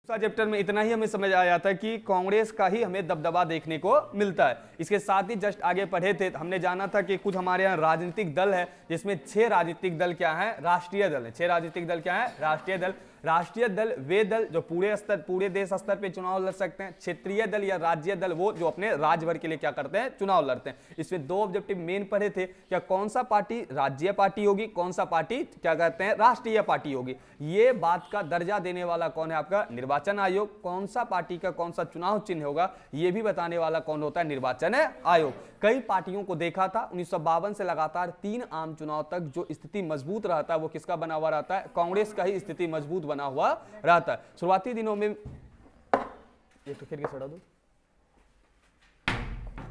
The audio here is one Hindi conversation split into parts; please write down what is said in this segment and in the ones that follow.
दूसरा चैप्टर में इतना ही हमें समझ आया था कि कांग्रेस का ही हमें दबदबा देखने को मिलता है। इसके साथ ही जस्ट आगे पढ़े थे, हमने जाना था कि कुछ हमारे यहाँ राजनीतिक दल है, जिसमें 6 राजनीतिक दल क्या है, राष्ट्रीय दल है। 6 राजनीतिक दल क्या है, राष्ट्रीय दल। राष्ट्रीय दल वे दल जो पूरे देश स्तर पे चुनाव लड़ सकते हैं। क्षेत्रीय दल या राज्य दल वो जो अपने राज्य भर के लिए क्या करते हैं, चुनाव लड़ते हैं। इसमें 2 ऑब्जेक्टिव मेन पढ़े थे, क्या कौन सा पार्टी राज्य पार्टी होगी, कौन सा पार्टी क्या कहते हैं, राष्ट्रीय पार्टी होगी। ये बात का दर्जा देने वाला कौन है, आपका निर्वाचन आयोग। कौन सा पार्टी का कौन सा चुनाव चिन्ह होगा, ये भी बताने वाला कौन होता है, निर्वाचन आयोग। कई पार्टियों को देखा था 1952 से लगातार 3 आम चुनाव तक जो स्थिति मजबूत रहता है वो किसका बना हुआ रहता है, कांग्रेस का ही स्थिति मजबूत बना हुआ रहता है। शुरुआती दिनों में ये तो खिड़की सड़ा दो,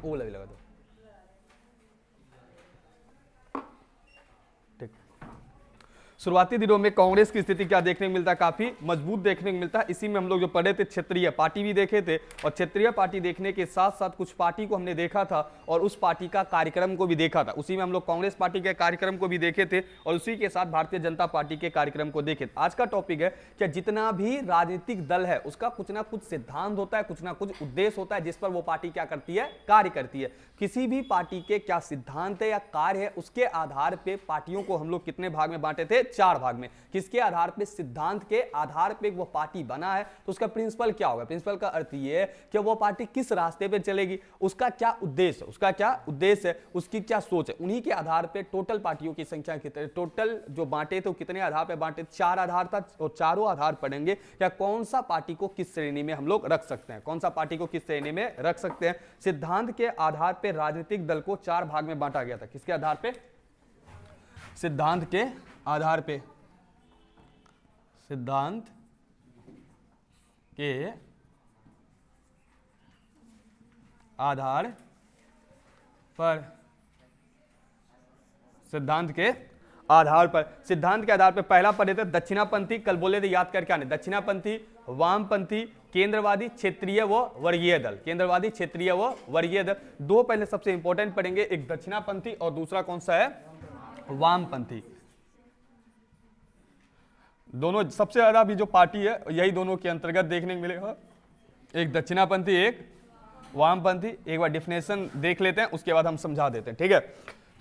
वो लगा दो, ठीक। शुरुआती दिनों में कांग्रेस की स्थिति क्या देखने को मिलता है, काफी मजबूत देखने को मिलता है। इसी में हम लोग जो पढ़े थे क्षेत्रीय पार्टी भी देखे थे, और क्षेत्रीय पार्टी देखने के साथ साथ कुछ पार्टी को हमने देखा था और उस पार्टी का कार्यक्रम को भी देखा था। उसी में हम लोग कांग्रेस पार्टी के कार्यक्रम को भी देखे थे और उसी के साथ भारतीय जनता पार्टी के कार्यक्रम को देखे। आज का टॉपिक है कि जितना भी राजनीतिक दल है उसका कुछ ना कुछ सिद्धांत होता है, कुछ ना कुछ उद्देश्य होता है, जिस पर वो पार्टी क्या करती है, कार्य करती है। किसी भी पार्टी के क्या सिद्धांत है या कार्य है, उसके आधार पर पार्टियों को हम लोग कितने भाग में बांटे थे, 4 भाग में। किसके आधार पे, सिद्धांत के आधार पे वो पार्टी बना है तो उसका प्रिंसिपल क्या होगा। प्रिंसिपल का अर्थ ये है कि वो पार्टी किस रास्ते पे चलेगी, उसका क्या उद्देश्य है, उसका क्या उद्देश्य है, उसकी क्या सोच है। उन्हीं के आधार पे टोटल पार्टियों की संख्या कितनी, टोटल जो बांटे थे कितने आधार पे बांटे, 4 आधार था और चारों आधार पढ़ेंगे क्या कौन सा पार्टी को किस श्रेणी में हम लोग रख सकते हैं, कौन सा पार्टी को किस श्रेणी में रख सकते हैं। सिद्धांत के आधार पे राजनीतिक दल को 4 भाग में बांटा गया था। किसके आधार पे, सिद्धांत के आधार पे, सिद्धांत के आधार पर, सिद्धांत के आधार पर, सिद्धांत के आधार पर पहला पढ़े थे दक्षिणापंथी, कल बोले थे याद करके आने, दक्षिणापंथी, वामपंथी, केंद्रवादी, क्षेत्रीय व वर्गीय दल। केंद्रवादी, क्षेत्रीय व वर्गीय दल 2 पहले सबसे इंपॉर्टेंट पढ़ेंगे, एक दक्षिणापंथी और दूसरा कौन सा है, वामपंथी। दोनों सबसे ज्यादा भी जो पार्टी है यही दोनों के अंतर्गत देखने को मिलेगा, एक दक्षिणापंथी एक वामपंथी। एक बार डिफिनेशन देख लेते हैं, उसके बाद हम समझा देते हैं, ठीक है।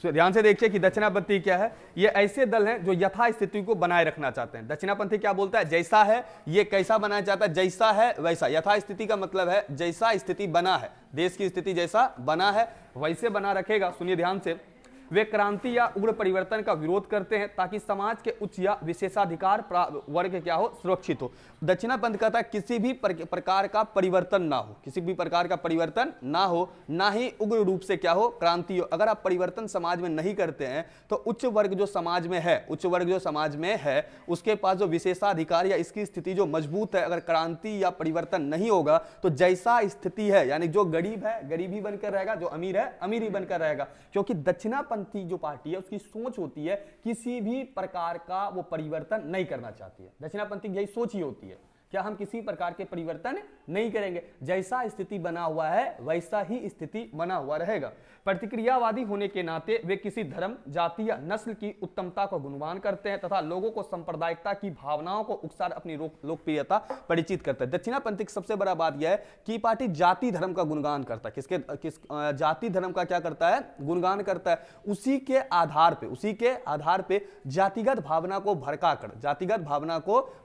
तो ध्यान से देखिए कि दक्षिणापंथी क्या है। ये ऐसे दल हैं जो यथास्थिति को बनाए रखना चाहते हैं। दक्षिणापंथी क्या बोलता है, जैसा है ये कैसा बनाना चाहता है, जैसा है वैसा। यथास्थिति का मतलब है जैसा स्थिति बना है, देश की स्थिति जैसा बना है वैसे बना रखेगा। सुनिए ध्यान से, वे क्रांति या उग्र परिवर्तन का विरोध करते हैं ताकि समाज के उच्च या विशेषाधिकार वर्ग क्या हो, सुरक्षित हो। दक्षिणापंथ कहता है किसी भी प्रकार का परिवर्तन ना हो, किसी भी प्रकार का परिवर्तन ना हो, ना ही उग्र रूप से क्या हो, क्रांति हो। अगर आप परिवर्तन समाज में नहीं करते हैं तो उच्च वर्ग जो समाज में है, उच्च वर्ग जो समाज में है उसके पास जो विशेषाधिकार या इसकी स्थिति जो मजबूत है, अगर क्रांति या परिवर्तन नहीं होगा तो जैसा स्थिति है, यानी जो गरीब है गरीब ही बनकर रहेगा, जो अमीर है अमीर ही बनकर रहेगा। क्योंकि दक्षिणापंथी जो पार्टी है उसकी सोच होती है किसी भी प्रकार का वो परिवर्तन नहीं करना चाहती है। दक्षिणापंथी यही सोच ही होती है, क्या हम किसी प्रकार के परिवर्तन नहीं करेंगे, जैसा स्थिति बना हुआ है वैसा ही स्थिति बना हुआ रहेगा। प्रतिक्रियावादी होने के नाते वे किसी धर्म, जाति या नस्ल की उत्तमता को गुणगान करते हैं तथा लोगों को सांप्रदायिकता की भावनाओं को उकसाकर अपनी लोकप्रियता परिचित करते हैं। दक्षिणापंथी की सबसे बड़ा बात यह है कि पार्टी जाति धर्म का गुणगान करता है। किस जाति धर्म का क्या करता है, गुणगान करता है। उसी के आधार पे जातिगत भावना को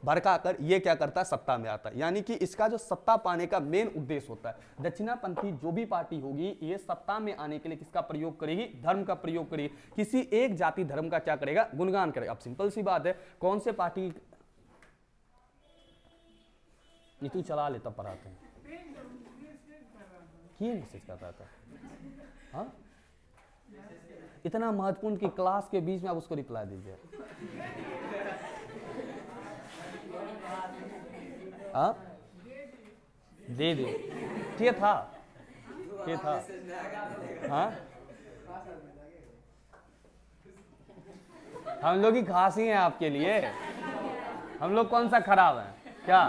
भड़काकर ये क्या करता है, सत्ता में आता है। यानी कि इसका जो सत्ता पाने का मेन उद्देश्य होता है, दक्षिणापंथी जो भी पार्टी होगी ये सत्ता में आने के लिए किसका प्रयोग करेगी, धर्म का प्रयोग करेगी। किसी एक जाति धर्म का क्या करेगा, गुणगान करेगा। अब सिंपल सी बात है, कौन से पार्टी ये तू चला ले तब पढ़ाते हैं, ये मैसेज करता था, हाँ इतना महत्वपूर्ण कि क्लास के बीच में आप उसको रिप्लाई दीजिए। हाँ दे दो, ये था हाँ हम लोग ही खास ही हैं आपके लिए। हम लोग कौन सा खराब है क्या,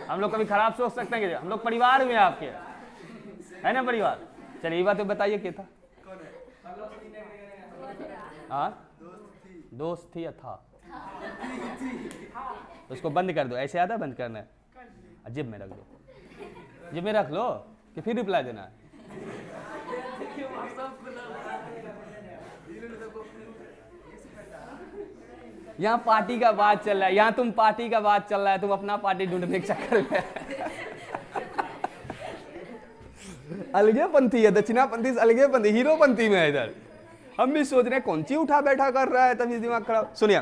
हम लोग कभी खराब सोच सकते हैं कि हम लोग परिवार में आपके है ना, परिवार। चलिए ये बात तो बताइए क्या था, हाँ दोस्त थी या था, उसको बंद कर दो, ऐसे आता बंद करना है। जेब में रख दो, जेब में रख लो कि फिर रिप्लाई देना है। यहाँ पार्टी का बात चल रहा है, यहाँ तुम पार्टी का बात चल रहा है, तुम अपना पार्टी ढूंढने के चक्कर में अलगे पंथी है, दक्षिणापंथी अलगे पंथी, हीरो पंथी में है इधर। हम भी सोच रहे हैं कौन सी उठा बैठा कर रहा है, तभी दिमाग खराब। सुनिए,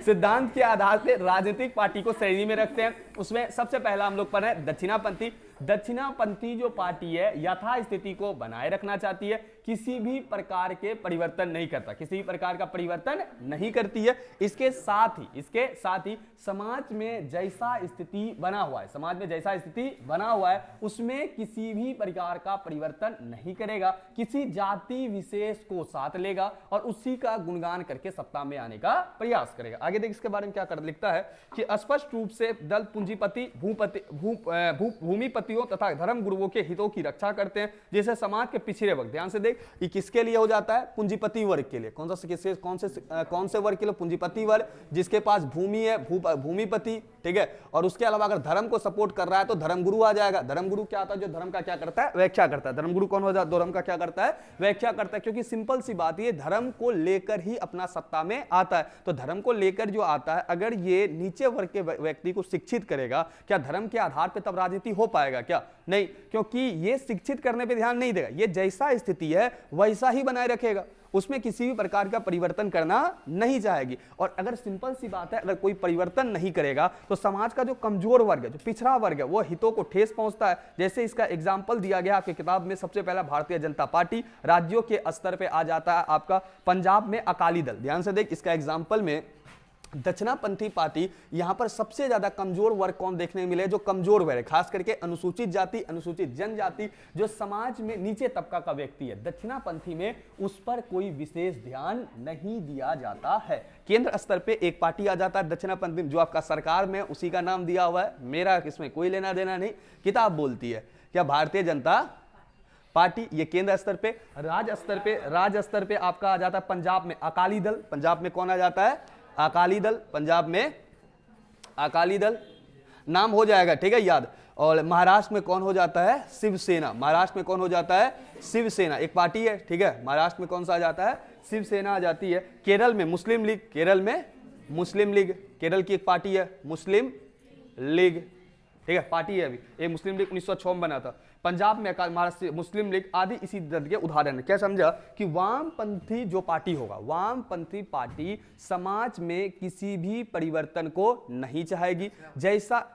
सिद्धांत के आधार पे राजनीतिक पार्टी को श्रेणी में रखते हैं। उसमें सबसे पहला हम लोग पढ़े दक्षिणापंथी। दक्षिणापंथी जो पार्टी है यथास्थिति को बनाए रखना चाहती है, किसी भी प्रकार के परिवर्तन नहीं करता, किसी भी प्रकार का परिवर्तन नहीं करती है। इसके साथ ही समाज में जैसा स्थिति बना हुआ है, समाज में जैसा स्थिति बना हुआ है उसमें किसी भी प्रकार का परिवर्तन नहीं करेगा, किसी जाति विशेष को साथ लेगा और उसी का गुणगान करके सत्ता में आने का प्रयास करेगा। आगे देख इसके बारे में क्या कर लिखता है कि स्पष्ट रूप से दल पूंजीपति भूमिपतियों तथा धर्म गुरुओं के हितों की रक्षा करते हैं, जैसे समाज के पिछड़े वर्ग। ध्यान से देख, ये किसके लिए हो जाता है? पूंजीपति वर्ग के लिए। कौन से वर्ग के लिए? पूंजीपति वर्ग, जिसके पास भूमि है, भूमिपति, ठीक है। और उसके अलावा अगर धर्म को सपोर्ट कर रहा है तो धर्मगुरु आ जाएगा। धर्मगुरु क्या आता है? जो धर्म का क्या करता है? व्याख्या करता है। धर्मगुरु कौन हो जाता है? धर्म का क्या करता है? व्याख्या करता है। क्योंकि सिंपल सी बात, ये धर्म को लेकर ही अपना सत्ता में आता है। तो धर्म को लेकर जो आता है, अगर ये नीचे वर्ग के व्यक्ति को शिक्षित करेगा, क्या धर्म के आधार पर तब राजनीति हो पाएगा क्या? नहीं, क्योंकि ये शिक्षित करने पे ध्यान नहीं देगा। ये जैसा स्थिति है वैसा ही बनाए रखेगा, उसमें किसी भी प्रकार का परिवर्तन करना नहीं चाहेगी। और अगर सिंपल सी बात है, अगर कोई परिवर्तन नहीं करेगा तो समाज का जो कमजोर वर्ग है, जो पिछड़ा वर्ग है, वो हितों को ठेस पहुंचता है। जैसे इसका एग्जाम्पल दिया गया आपकी किताब में, सबसे पहला भारतीय जनता पार्टी। राज्यों के स्तर पे आ जाता है आपका पंजाब में अकाली दल। ध्यान से देख, इसका एग्जाम्पल में दक्षिणापंथी पार्टी, यहां पर सबसे ज्यादा कमजोर वर्ग कौन देखने मिले? जो कमजोर वर्ग, खास करके अनुसूचित जाति, अनुसूचित जनजाति, जो समाज में नीचे तबका का व्यक्ति है, दक्षिणापंथी में उस पर कोई विशेष ध्यान नहीं दिया जाता है। केंद्र स्तर पे एक पार्टी आ जाता है दक्षिणापंथी, जो आपका सरकार में उसी का नाम दिया हुआ है, मेरा इसमें कोई लेना देना नहीं, किताब बोलती है क्या? भारतीय जनता पार्टी। ये केंद्र स्तर पे। राज्य स्तर पे आपका आ जाता है पंजाब में अकाली दल। पंजाब में कौन आ जाता है? अकाली दल। पंजाब में अकाली दल नाम हो जाएगा, ठीक है, याद। और महाराष्ट्र में कौन हो जाता है? शिवसेना। महाराष्ट्र में कौन हो जाता है? शिवसेना, एक पार्टी है, ठीक है। महाराष्ट्र में कौन सा आ जाता है? शिवसेना आ जाती है। केरल में मुस्लिम लीग, केरल में मुस्लिम लीग, केरल की एक पार्टी है मुस्लिम लीग, ठीक है, पार्टी है अभी। ये मुस्लिम लीग 1906 में बना था। पंजाब में महाराष्ट्र मुस्लिम लीग आदि इसी दल के उदाहरण है। क्या समझा कि वामपंथी जो पार्टी होगा, वामपंथी पार्टी समाज में किसी भी परिवर्तन को नहीं चाहेगी। जैसा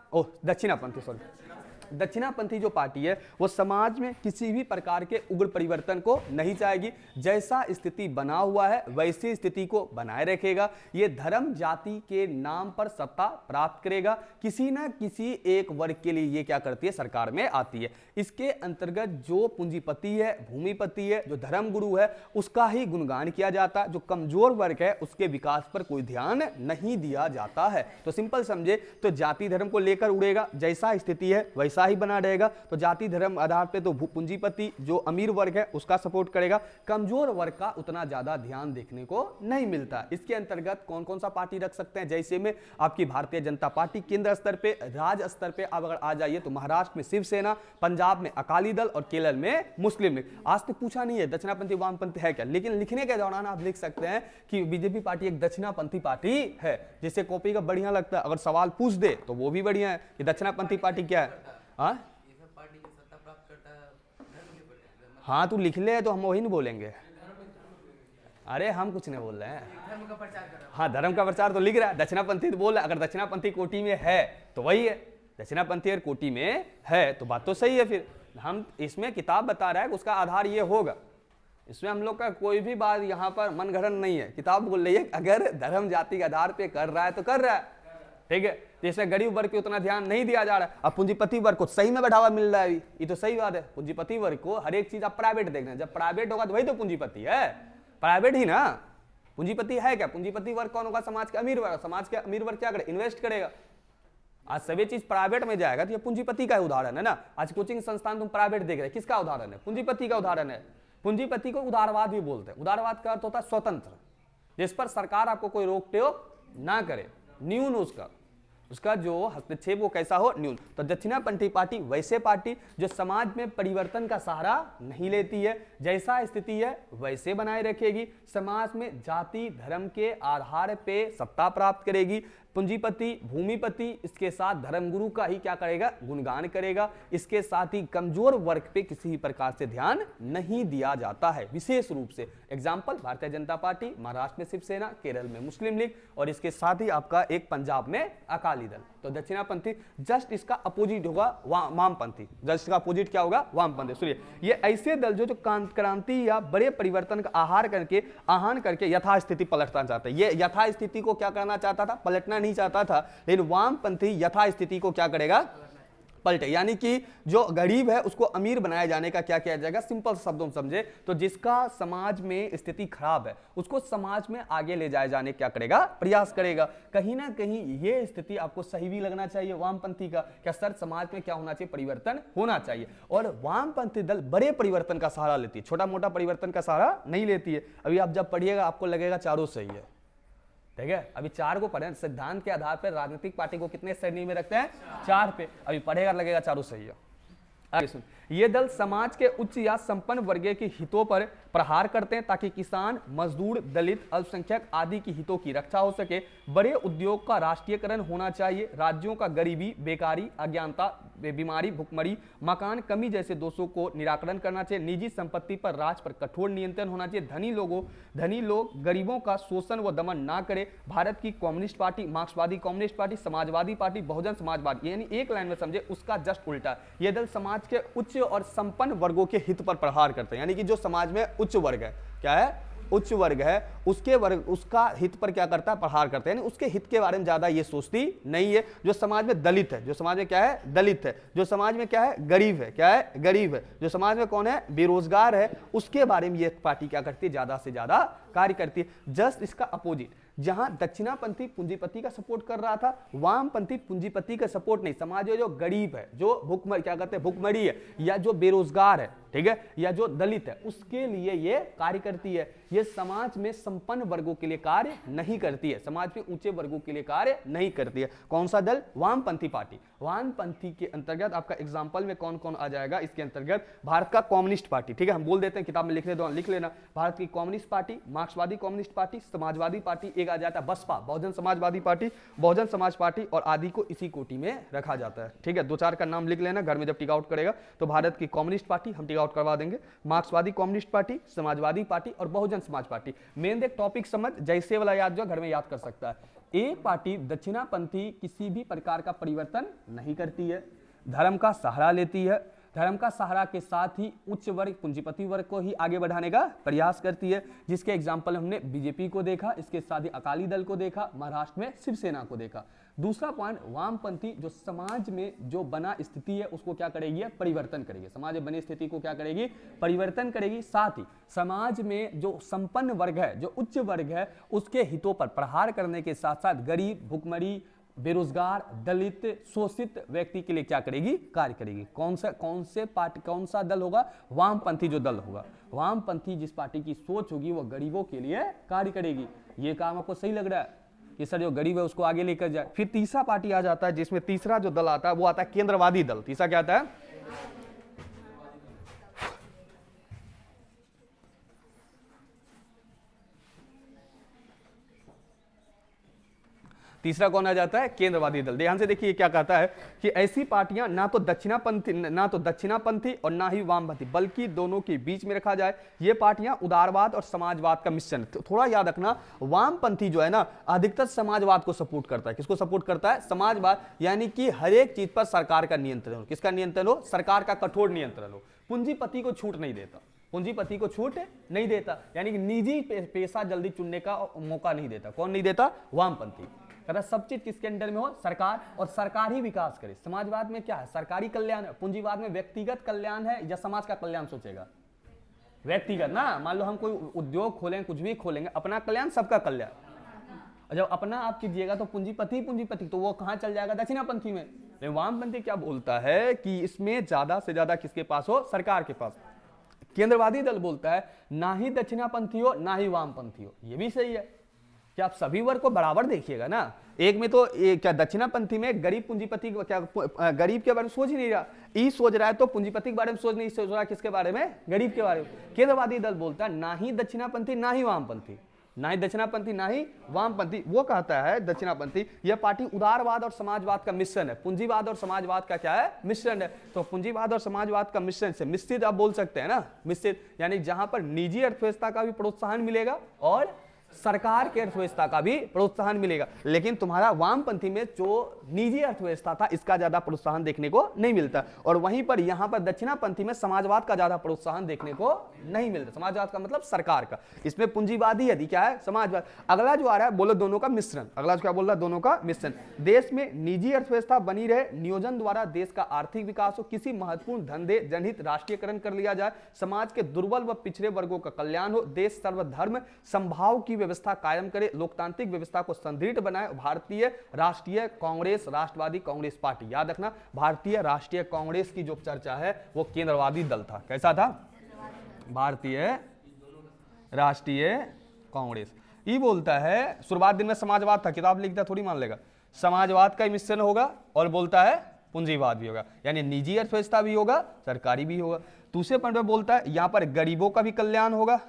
दक्षिणापंथी जो पार्टी है वो समाज में किसी भी प्रकार के उग्र परिवर्तन को नहीं चाहेगी। जैसा स्थिति बना हुआ है वैसी स्थिति को बनाए रखेगा। ये धर्म जाति के नाम पर सत्ता प्राप्त करेगा। किसी ना किसी एक वर्ग के लिए ये क्या करती है? सरकार में आती है। इसके अंतर्गत जो पूंजीपति है, भूमिपति है, जो धर्म गुरु है, उसका ही गुणगान किया जाता है। जो कमजोर वर्ग है उसके विकास पर कोई ध्यान नहीं दिया जाता है। तो सिंपल समझे तो जाति धर्म को लेकर उड़ेगा, जैसा स्थिति है वैसा ही बना रहेगा। तो जाति धर्म आधार पे तो पूंजीपति जो अमीर वर्ग है उसका सपोर्ट करेगा, कमजोर वर्ग का उतना ज्यादा ध्यान देखने को नहीं मिलता। इसके अंतर्गत कौन कौन सा पार्टी रख सकते हैं? जैसे में आपकी भारतीय जनता पार्टी केंद्र स्तर पे। राज्य स्तर पे आप अगर आ जाइए तो महाराष्ट्र में शिवसेना, पंजाब में अकाली दल और केरल में मुस्लिम लीग। आज तक पूछा नहीं है दक्षिणापंथी वामपंथी है क्या, लेकिन लिखने के दौरान आप लिख सकते हैं कि बीजेपी पार्टी एक दक्षिणापंथी पार्टी है। जिसे कॉपी का बढ़िया लगता है, अगर सवाल पूछ दे तो वो भी बढ़िया है कि दक्षिणापंथी पार्टी क्या है। हाँ तू लिख ले तो हम वही नहीं बोलेंगे। अरे हम कुछ नहीं बोल रहे हैं, हाँ धर्म का प्रचार तो लिख रहा है, दक्षिणापंथी तो बोल रहा है। अगर दक्षिणापंथी कोटि में है तो वही है, दक्षिणापंथी अगर कोटि में है तो बात तो सही है। फिर हम इसमें किताब बता रहा है कि उसका आधार ये होगा। इसमें हम लोग का कोई भी बात यहाँ पर मनगढ़ंत नहीं है। किताब बोल रही है अगर धर्म जाति के आधार पे कर रहा है तो कर रहा है, ठीक है। जैसे गरीब वर्ग को उतना ध्यान नहीं दिया जा रहा है, अब पूंजीपति वर्ग को सही में बढ़ावा मिल रहा है, ये तो सही बात है। पूंजीपति वर्ग को हर एक चीज आप प्राइवेट देखना है, जब प्राइवेट होगा तो वही तो पूंजीपति है, प्राइवेट ही ना। पूंजीपति है क्या? पूंजीपति वर्ग कौन होगा? समाज के अमीर वर्ग। समाज के अमीर वर्ग क्या करे? इन्वेस्ट करेगा। आज सभी चीज प्राइवेट में जाएगा तो ये पूंजीपति का उदाहरण है ना। आज कोचिंग संस्थान तुम प्राइवेट देख रहे, किसका उदाहरण है? पूंजीपति का उदाहरण है। पूंजीपति को उदारवाद भी बोलते हैं। उदारवाद का अर्थ होता है स्वतंत्र, जिस पर सरकार आपको कोई रोक टोक ना करे, न्यून उसका। उसका जो हस्तक्षेप वो कैसा हो, न्यून। तो दक्षिणापंथी पार्टी वैसे पार्टी जो समाज में परिवर्तन का सहारा नहीं लेती है, जैसा स्थिति है वैसे बनाए रखेगी, समाज में जाति धर्म के आधार पे सत्ता प्राप्त करेगी, पूंजीपति भूमिपति इसके साथ धर्मगुरु का ही क्या करेगा, गुणगान करेगा, इसके साथ ही कमजोर वर्ग पे किसी भी प्रकार से ध्यान नहीं दिया जाता है विशेष रूप से। एग्जाम्पल भारतीय जनता पार्टी, महाराष्ट्र में शिवसेना, केरल में मुस्लिम लीग और इसके साथ ही आपका एक पंजाब में अकाली दल। तो दक्षिणापंथी जस्ट इसका अपोजिट होगा वामपंथी, जस्ट इसका अपोजिट क्या होगा, वामपंथी। सुनिए, ये ऐसे दल जो क्रांति या बड़े परिवर्तन का आह्वान करके यथास्थिति पलटना चाहते हैं। ये यथास्थिति को क्या करना चाहता था, पलटना नहीं चाहता था, लेकिन वामपंथी यथास्थिति को क्या करेगा, पलटे। यानी कि जो गरीब है उसको अमीर बनाया जाने का क्या किया जाएगा, सिंपल शब्दों में समझे तो जिसका समाज में स्थिति खराब है उसको समाज में आगे ले जाए जाने क्या करेगा, प्रयास करेगा। कहीं ना कहीं ये स्थिति आपको सही भी लगना चाहिए वामपंथी का, क्या सर समाज में क्या होना चाहिए, परिवर्तन होना चाहिए। और वामपंथी दल बड़े परिवर्तन का सहारा लेती है, छोटा मोटा परिवर्तन का सहारा नहीं लेती है। अभी आप जब पढ़िएगा आपको लगेगा चारों सही है, ठीक है। अभी 4 को पढ़े, सिद्धांत के आधार पर राजनीतिक पार्टी को कितने श्रेणी में रखते हैं, 4 पे। अभी पढ़ेगा लगेगा चारों सही है। आगे सुन, ये दल समाज के उच्च या संपन्न वर्ग के हितों पर प्रहार करते हैं ताकि किसान, मजदूर, दलित, अल्पसंख्यक आदि की हितों की रक्षा हो सके। बड़े उद्योग का राष्ट्रीयकरण होना चाहिए। राज्यों का गरीबी, बेकारी, अज्ञानता, बीमारी, भुखमरी, मकान कमी जैसे दोषों को निराकरण करना चाहिए। निजी संपत्ति पर राज पर कठोर नियंत्रण होना चाहिए। धनी लोग गरीबों का शोषण व दमन ना करे। भारत की कम्युनिस्ट पार्टी, मार्क्सवादी communist party, Samajwadi party, Bahujan Samajwadi, यानी एक लाइन में समझे उसका जस्ट उल्टा। ये दल समाज के उच्च और संपन्न वर्गों के हित पर प्रहार करते हैं। यानी कि जो समाज में उच्च वर्ग है, क्या है, उच्च वर्ग है, उसके वर्ग उसका हित पर क्या करता है, प्रहार करते हैं। यानी उसके हित के बारे में ज्यादा ये सोचती नहीं है। जो समाज में दलित है, जो समाज में क्या है, दलित है, जो समाज में क्या है, गरीब है, क्या है, गरीब है, जो समाज में कौन है, बेरोजगार है, उसके बारे में ये पार्टी क्या करती है, ज्यादा से ज्यादा कार्य करती है। जस्ट इसका अपोजिट, जहां दक्षिणापंथी पूंजीपति का सपोर्ट कर रहा था, वामपंथी पूंजीपति का सपोर्ट नहीं। समाज में जो गरीब है, जो भुखमरी क्या कहते हैं, भुखमरी है, या जो बेरोजगार है, ठीक है, या जो दलित है, उसके लिए ये कार्य करती है। ये समाज में संपन्न वर्गों के लिए कार्य नहीं करती है, समाज में ऊंचे वर्गों के लिए कार्य नहीं करती है। कौन सा दल, वामपंथी पार्टी। वामपंथी के अंतर्गत आपका एग्जाम्पल में कौन कौन आ जाएगा, इसके अंतर्गत भारत का कम्युनिस्ट पार्टी, ठीक है, हम बोल देते हैं, किताब में लिखने दो, लिख लेना। भारत की कम्युनिस्ट पार्टी, मार्क्सवादी कम्युनिस्ट पार्टी, समाजवादी पार्टी, एक आ जाता है बसपा, बहुजन समाजवादी पार्टी, बहुजन समाज पार्टी, और आदि को इसी कोटि में रखा जाता है, ठीक है। 2-4 का नाम लिख लेना, घर में जब टिक आउट करेगा तो भारत की कम्युनिस्ट पार्टी हम टिक आउट करवा देंगे, मार्क्सवादी कम्युनिस्ट पार्टी, समाजवादी पार्टी और बहुजन समाज पार्टी। मेन देख टॉपिक समझ, जैसे वाला याद जो घर में याद कर सकता है। एक पार्टी दक्षिणापंथी किसी भी प्रकार का परिवर्तन नहीं करती है, धर्म का सहारा लेती है, धर्म का सहारा के साथ ही उच्च वर्ग, पूंजीपति वर्ग को ही आगे बढ़ाने का प्रयास करती है, जिसके एग्जाम्पल हमने बीजेपी को देखा, इसके साथ ही अकाली दल को देखा, महाराष्ट्र में शिवसेना को देखा। दूसरा पॉइंट, वामपंथी जो समाज में जो बना स्थिति है उसको क्या करेगी, परिवर्तन करेगी। समाज में बनी स्थिति को क्या करेगी, परिवर्तन करेगी। साथ ही समाज में जो संपन्न वर्ग है, जो उच्च वर्ग है, उसके हितों पर प्रहार करने के साथ साथ गरीब, भुखमरी, बेरोजगार, दलित, शोषित व्यक्ति के लिए क्या करेगी, कार्य करेगी। कौन सा दल होगा, वामपंथी जो दल होगा। वामपंथी जिस पार्टी की सोच होगी वो गरीबों के लिए कार्य करेगी। ये काम आपको सही लग रहा है कि सर जो गरीब है उसको आगे लेकर जाए। फिर तीसरा पार्टी आ जाता है, जिसमें तीसरा जो दल आता है वो आता है केंद्रवादी दल। तीसरा क्या आता है, तीसरा कौन आ जाता है, केंद्रवादी दल। ध्यान से देखिए क्या कहता है कि ऐसी पार्टियां ना तो दक्षिणापंथी और ना ही वामपंथी, बल्कि दोनों के बीच में रखा जाए। ये पार्टियां उदारवाद और समाजवाद का मिश्रण। थोड़ा याद रखना, वामपंथी जो है ना अधिकतर समाजवाद को सपोर्ट करता है। किसको सपोर्ट करता है, समाजवाद, यानी कि हर एक चीज पर सरकार का नियंत्रण हो। किसका नियंत्रण हो, सरकार का कठोर नियंत्रण हो। पूंजीपति को छूट नहीं देता, पूंजीपति को छूट नहीं देता, यानी कि निजी पेशा जल्दी चुनने का मौका नहीं देता। कौन नहीं देता, वामपंथी। कहता सब चीज किसके अंडर में हो, सरकार, और सरकार ही विकास करे। समाजवाद में क्या है, सरकारी कल्याण है। पूंजीवाद में व्यक्तिगत कल्याण है या समाज का कल्याण सोचेगा, व्यक्तिगत ना। मान लो हम कोई उद्योग खोलेंगे, कुछ भी खोलेंगे, अपना कल्याण, सबका कल्याण। जब अपना आप कीजिएगा तो पूंजीपति तो वो कहां चल जाएगा, दक्षिणापंथी में। लेकिन वामपंथी क्या बोलता है कि इसमें ज्यादा से ज्यादा किसके पास हो, सरकार के पास। केंद्रवादी दल बोलता है ना ही दक्षिणापंथी हो ना ही वामपंथी हो। ये भी सही है, क्या आप सभी वर्ग को बराबर देखिएगा ना। एक में तो क्या दक्षिणापंथी में गरीब पूंजीपति क्या गरीब के बारे में सोच ही नहीं रहा, ई सोच रहा है तो पूंजीपति के बारे में सोच नहीं सोच रहा, किसके बारे में, गरीब के बारे में। केंद्रवादी दल बोलता है ना ही दक्षिणापंथी ना ही वामपंथी, ना ही दक्षिणापंथी ना ही वामपंथी। वो कहता है दक्षिणापंथी यह पार्टी उदारवाद और समाजवाद का मिश्रण है, पूंजीवाद और समाजवाद का क्या है, मिश्रण है। तो पूंजीवाद और समाजवाद का मिश्रण से मिश्रित आप बोल सकते हैं ना, मिश्रित यानी जहां पर निजी अर्थव्यवस्था का भी प्रोत्साहन मिलेगा और सरकार की अर्थव्यवस्था का भी प्रोत्साहन मिलेगा। लेकिन तुम्हारा वामपंथी में जो निजी अर्थव्यवस्था था इसका ज्यादा प्रोत्साहन देखने को नहीं मिलता, और वहीं पर यहां पर दक्षिणापंथी में समाजवाद का ज्यादा प्रोत्साहन देखने को नहीं मिलता। समाजवाद का मतलब सरकार का, इसमें पूंजीवादी यदि क्या है, समाजवाद। अगला जो आ रहा है बोलो दोनों का मिश्रण, अगला क्या बोल रहा है, दोनों का मिश्रण। देश में निजी अर्थव्यवस्था बनी रहे, नियोजन द्वारा देश का आर्थिक विकास हो, किसी महत्वपूर्ण धंधे जनहित राष्ट्रीयकरण कर लिया जाए, समाज के दुर्बल व पिछड़े वर्गों का कल्याण हो, देश सर्वधर्म संभाव की व्यवस्था कायम करे, लोकतांत्रिक व्यवस्था को सुदृढ़ बनाए। भारतीय राष्ट्रीय कांग्रेस राष्ट्रवादी कांग्रेस पार्टी, याद रखना भारतीय राष्ट्रीय कांग्रेस की जो चर्चा है वो केंद्रवादी दल था। कैसा था, भारतीय राष्ट्रीय कांग्रेस। ये बोलता है शुरुआत दिन में समाजवाद था, किताब लिखता थोड़ी मान लेगा, समाजवाद का मिश्रण होगा और बोलता है पूंजीवाद भी होगा, यानी निजी अर्थव्यवस्था भी होगा सरकारी भी होगा। दूसरे पॉइंट में बोलता है यहां पर गरीबों का भी कल्याण होगा,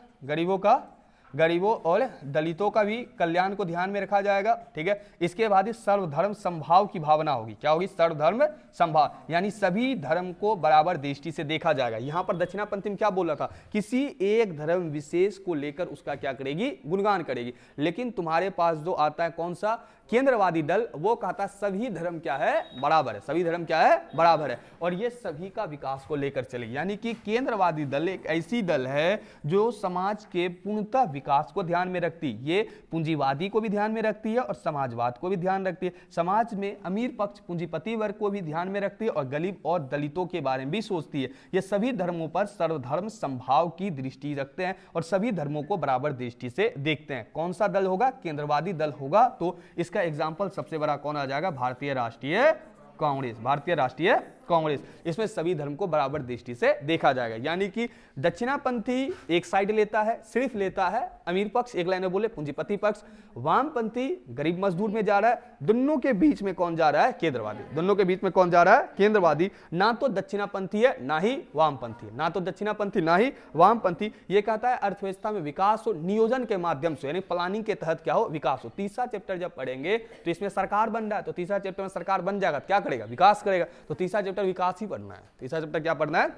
गरीबों और दलितों का भी कल्याण को ध्यान में रखा जाएगा, ठीक है। इसके बाद ही सर्वधर्म संभाव की भावना होगी, क्या होगी, सर्वधर्म संभाव, यानी सभी धर्म को बराबर दृष्टि से देखा जाएगा। यहां पर दक्षिणापंथी में क्या बोल रहा था, किसी एक धर्म विशेष को लेकर उसका क्या करेगी, गुणगान करेगी। लेकिन तुम्हारे पास जो आता है कौन सा, केंद्रवादी दल, वो कहता सभी धर्म क्या है, बराबर है, सभी धर्म क्या है, बराबर है, और ये सभी का विकास को लेकर चलेगी। यानी कि केंद्रवादी दल एक ऐसी दल है जो समाज के पूर्णतः विकास को ध्यान में रखती है, ये पूंजीवादी को भी ध्यान में रखती है और समाजवाद को भी ध्यान रखती है। समाज में अमीर पक्ष पूंजीपति वर्ग को भी ध्यान में रखती है और गरीब और दलितों के बारे में भी सोचती है। ये सभी धर्मों पर सर्वधर्म संभाव की दृष्टि रखते हैं और सभी धर्मों को बराबर दृष्टि से देखते हैं। कौन सा दल होगा, केंद्रवादी दल होगा। तो इसका एग्जाम्पल सबसे बड़ा कौन आ जाएगा, भारतीय राष्ट्रीय कांग्रेस, भारतीय राष्ट्रीय कांग्रेस। इसमें सभी धर्म को बराबर दृष्टि से देखा जाएगा। यानी कि दक्षिणापंथी एक साइड लेता है, सिर्फ लेता है अमीर पक्ष, एक लाइन में बोले पूंजीपति पक्ष, वामपंथी गरीब मजदूर में जा रहा है, दोनों के बीच में कौन जा रहा है, केंद्रवादी, दोनों के बीच में कौन जा रहा है, केंद्रवादी। ना तो दक्षिणापंथी है ना ही वामपंथी, ना तो दक्षिणापंथी ना ही वामपंथी। ये कहता है अर्थव्यवस्था में विकास हो नियोजन के माध्यम से, यानी प्लानिंग के तहत क्या हो, विकास हो। तीसरा चैप्टर जब पढ़ेंगे तो इसमें सरकार बन रहा है, तो तीसरा चैप्टर में सरकार बन जाएगा, क्या करेगा, विकास करेगा। तो तीसरा चैप्टर विकास ही पढ़ना है, तीसरा चैप्टर क्या पढ़ना है,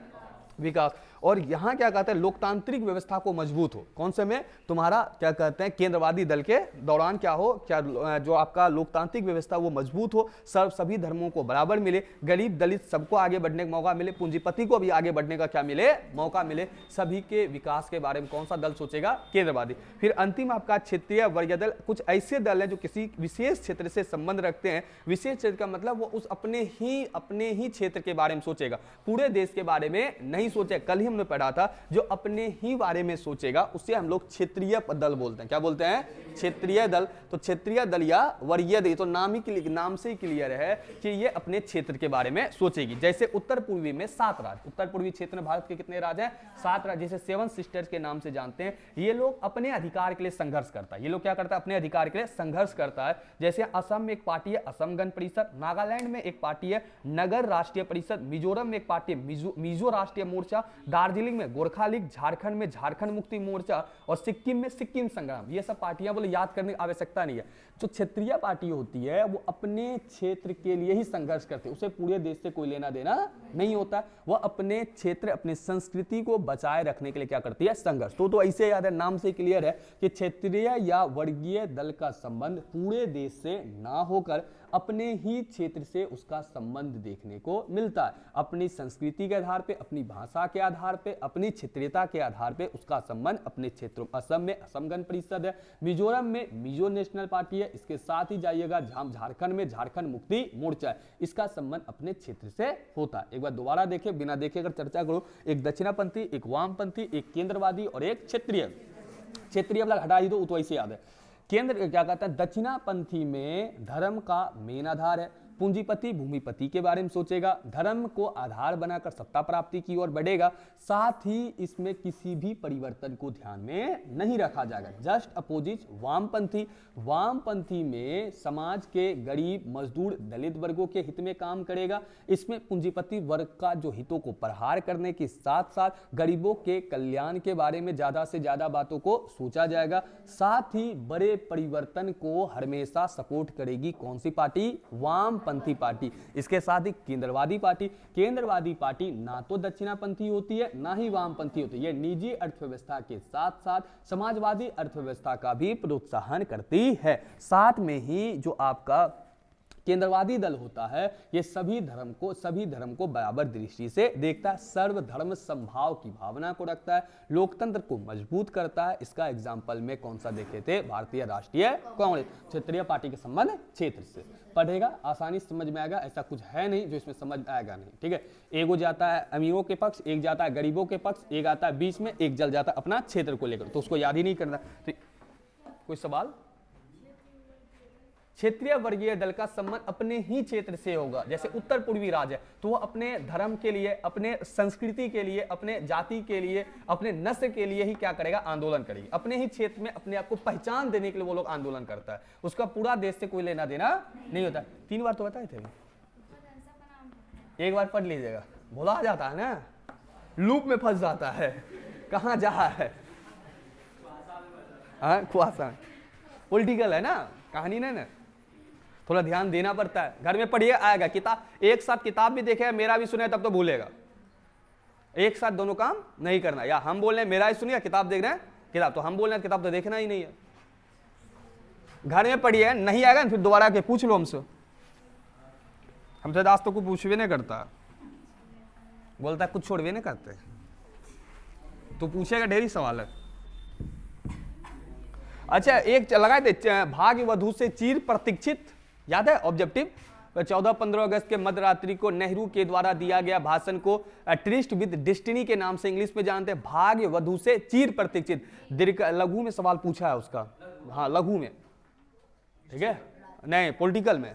विकास। और यहां क्या कहते हैं, लोकतांत्रिक व्यवस्था को मजबूत हो, कौन से में, तुम्हारा क्या कहते हैं केंद्रवादी दल के दौरान क्या हो, क्या जो आपका लोकतांत्रिक व्यवस्था वो मजबूत हो, सभी धर्मों को बराबर मिले, गरीब दलित सबको आगे बढ़ने का मौका मिले, पूंजीपति को भी आगे बढ़ने का क्या मिले, मौका मिले। सभी के विकास के बारे में कौन सा दल सोचेगा, केंद्रवादी। फिर अंतिम आपका क्षेत्रीय वर्गीय दल, कुछ ऐसे दल हैं जो किसी विशेष क्षेत्र से संबंध रखते हैं। विशेष क्षेत्र का मतलब वो उस अपने ही क्षेत्र के बारे में सोचेगा, पूरे देश के बारे में नहीं सोचे। कल ही हमने पढ़ा था, जो अपने ही बारे में सोचेगा उसे हम लोग क्षेत्रीय दल बोलते हैं। क्या बोलते हैं, क्षेत्रीय दल। तो क्षेत्रीय दल या वर्गीय दल, तो नाम से ही क्लियर है कि ये अपने क्षेत्र के बारे में सोचेगी। जैसे उत्तर पूर्वी में 7 राज्य, उत्तर पूर्वी क्षेत्र में भारत के कितने राज्य हैं, 7 राज्य, जिसे 7 सिस्टर्स के नाम से जानते हैं। ये लोग अपने अधिकार के लिए संघर्ष करता है, ये लोग क्या करता है, अपने अधिकार के लिए संघर्ष करता है। जैसे असम में एक पार्टी है असम गण परिषद, नागालैंड में एक पार्टी है नगर राष्ट्रीय परिषद, मिजोरम में एक पार्टी है मिजो राष्ट्रीय मोर्चा, दार्जिलिंग में गोरखा लीग, झारखंड में झारखंड मुक्ति मोर्चा और सिक्किम में सिक्किम संग्राम। ये सब पार्टियां बोले याद करने की आवश्यकता नहीं है। जो क्षेत्रीय पार्टी होती है वो अपने क्षेत्र के लिए ही संघर्ष करती है, उसे पूरे देश से कोई लेना देना नहीं होता। वह अपने क्षेत्र अपनी संस्कृति को बचाए रखने के लिए क्या करती है, संघर्ष। तो ऐसे याद है, नाम से क्लियर है कि क्षेत्रीय या वर्गीय दल का संबंध पूरे देश से ना होकर अपने ही क्षेत्र से उसका संबंध देखने को मिलता है। अपनी संस्कृति के आधार पे, अपनी भाषा के आधार पे, अपनी क्षेत्रीयता के आधार पे उसका संबंध अपने क्षेत्रों। असम में असम गण परिषद है, मिजोरम में मिजो नेशनल पार्टी है, इसके साथ ही जाइएगा झारखंड में झारखंड मुक्ति मोर्चा है, इसका संबंध अपने क्षेत्र से होता है। एक बार दोबारा देखे, बिना देखे अगर चर्चा करो, एक दक्षिणापंथी, एक वामपंथी, एक केंद्रवादी और एक क्षेत्रीय। क्षेत्रीय वाला हटा ही दो, तो ऐसे याद है। केंद्र क्या कहता है, दक्षिणापंथी में धर्म का मेन आधार है, पूंजीपति भूमिपति के बारे में सोचेगा, धर्म को आधार बनाकर सत्ता प्राप्ति की ओर बढ़ेगा, साथ ही इसमें किसी भी परिवर्तन को ध्यान में नहीं रखा जाएगा। जस्ट अपोजिट वामपंथी, वामपंथी में समाज के गरीब, मजदूर, दलित वर्गों के हित में काम करेगा। इसमें पूंजीपति वर्ग का जो हितों को प्रहार करने के साथ साथ गरीबों के कल्याण के बारे में ज्यादा से ज्यादा बातों को सोचा जाएगा। साथ ही बड़े परिवर्तन को हमेशा सपोर्ट करेगी कौन सी पार्टी? वामपंथी पार्टी। इसके साथ ही केंद्रवादी पार्टी, केंद्रवादी पार्टी ना तो दक्षिणापंथी होती है ना ही वामपंथी होती है, निजी अर्थव्यवस्था के साथ साथ समाजवादी अर्थव्यवस्था का भी प्रोत्साहन करती है। साथ में ही जो आपका केंद्रवादी दल होता है ये सभी धर्म को बराबर दृष्टि से देखता है, सर्वधर्म समभाव की भावना को रखता है, लोकतंत्र को मजबूत करता है। इसका एग्जाम्पल में कौन सा देखे थे? भारतीय राष्ट्रीय कांग्रेस। क्षेत्रीय पार्टी के संबंध क्षेत्र से पढ़ेगा, आसानी से समझ में आएगा। ऐसा कुछ है नहीं जो इसमें समझ आएगा नहीं, ठीक है। एक जाता है अमीरों के पक्ष, एक जाता है गरीबों के पक्ष, एक आता है बीच में, एक जल जाता है अपना क्षेत्र को लेकर, तो उसको याद ही नहीं करना। तो कोई सवाल? क्षेत्रीय वर्गीय दल का संबंध अपने ही क्षेत्र से होगा। जैसे उत्तर पूर्वी राज्य है तो वो अपने धर्म के लिए, अपने संस्कृति के लिए, अपने जाति के लिए, अपने नस्ल के लिए ही क्या करेगा? आंदोलन करेगी। अपने ही क्षेत्र में अपने आप को पहचान देने के लिए वो लोग आंदोलन करता है। उसका पूरा देश से कोई लेना देना नहीं होता। 3 बार तो बताए थे, एक बार पढ़ लीजिएगा, भुला जाता है ना, लूप में फंस जाता है, कहाँ जा है। खुआसा पॉलिटिकल है ना, कहानी नहीं ना, थोड़ा ध्यान देना पड़ता है। घर में पढ़िए, आएगा। किताब एक साथ किताब भी देखे, मेरा भी सुने, तब तो भूलेगा। एक साथ दोनों काम नहीं करना, या हम बोल रहे हैं मेरा ही सुनिए, किताब देख रहे हैं, किताब तो हम बोल रहे हैं, किताब तो देखना ही नहीं है। घर में पढ़िए, नहीं आएगा फिर दोबारा के पूछ लो हमसे आज तो कुछ पूछवे नहीं करता, बोलता कुछ छोड़वे नहीं करते, तो पूछेगा ढेरी सवाल है। अच्छा, एक लगाए थे भाग्य वधु से चिर प्रतीक्षित, याद है ऑब्जेक्टिव? 14-15 अगस्त के मध्यरात्रि को नेहरू के द्वारा दिया गया भाषण को ट्रिस्ट विद डेस्टिनी के नाम से इंग्लिश में जानते हैं। भाग्य वधु से चिर प्रतीक्षित, दीर्घ लघु में सवाल पूछा है उसका, हाँ लघु में, ठीक है, नहीं पॉलिटिकल में,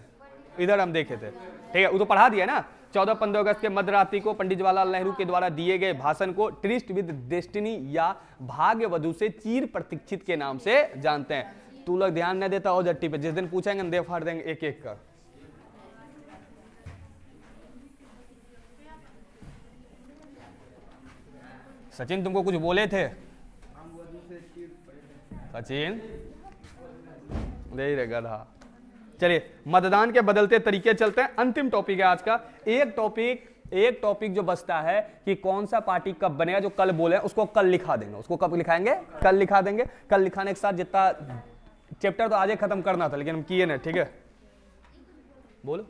इधर हम देखे थे, ठीक है, वो तो पढ़ा दिया ना। 14-15 अगस्त के मध्यरात्रि को पंडित जवाहरलाल नेहरू के द्वारा दिए गए भाषण को ट्रिस्ट विद डेस्टिनी या भाग्य वधु से चिर प्रतीक्षित के नाम से जानते हैं। तू लोग ध्यान न देता ऑब्जेक्टिव पे, जिस दिन पूछेंगे दे फाड़ देंगे एक एक का। सचिन तुमको कुछ बोले थे? सचिन दे रहे गधा। चलिए मतदान के बदलते तरीके चलते हैं। अंतिम टॉपिक है आज का। एक टॉपिक जो बचता है कि कौन सा पार्टी कब बनेगा, जो कल बोले उसको कल लिखा देंगे। उसको कब लिखाएंगे? कल लिखा देंगे। कल लिखाने के साथ जितना चैप्टर तो आज ही खत्म करना था, लेकिन हम किए ना, ठीक है। बोलो।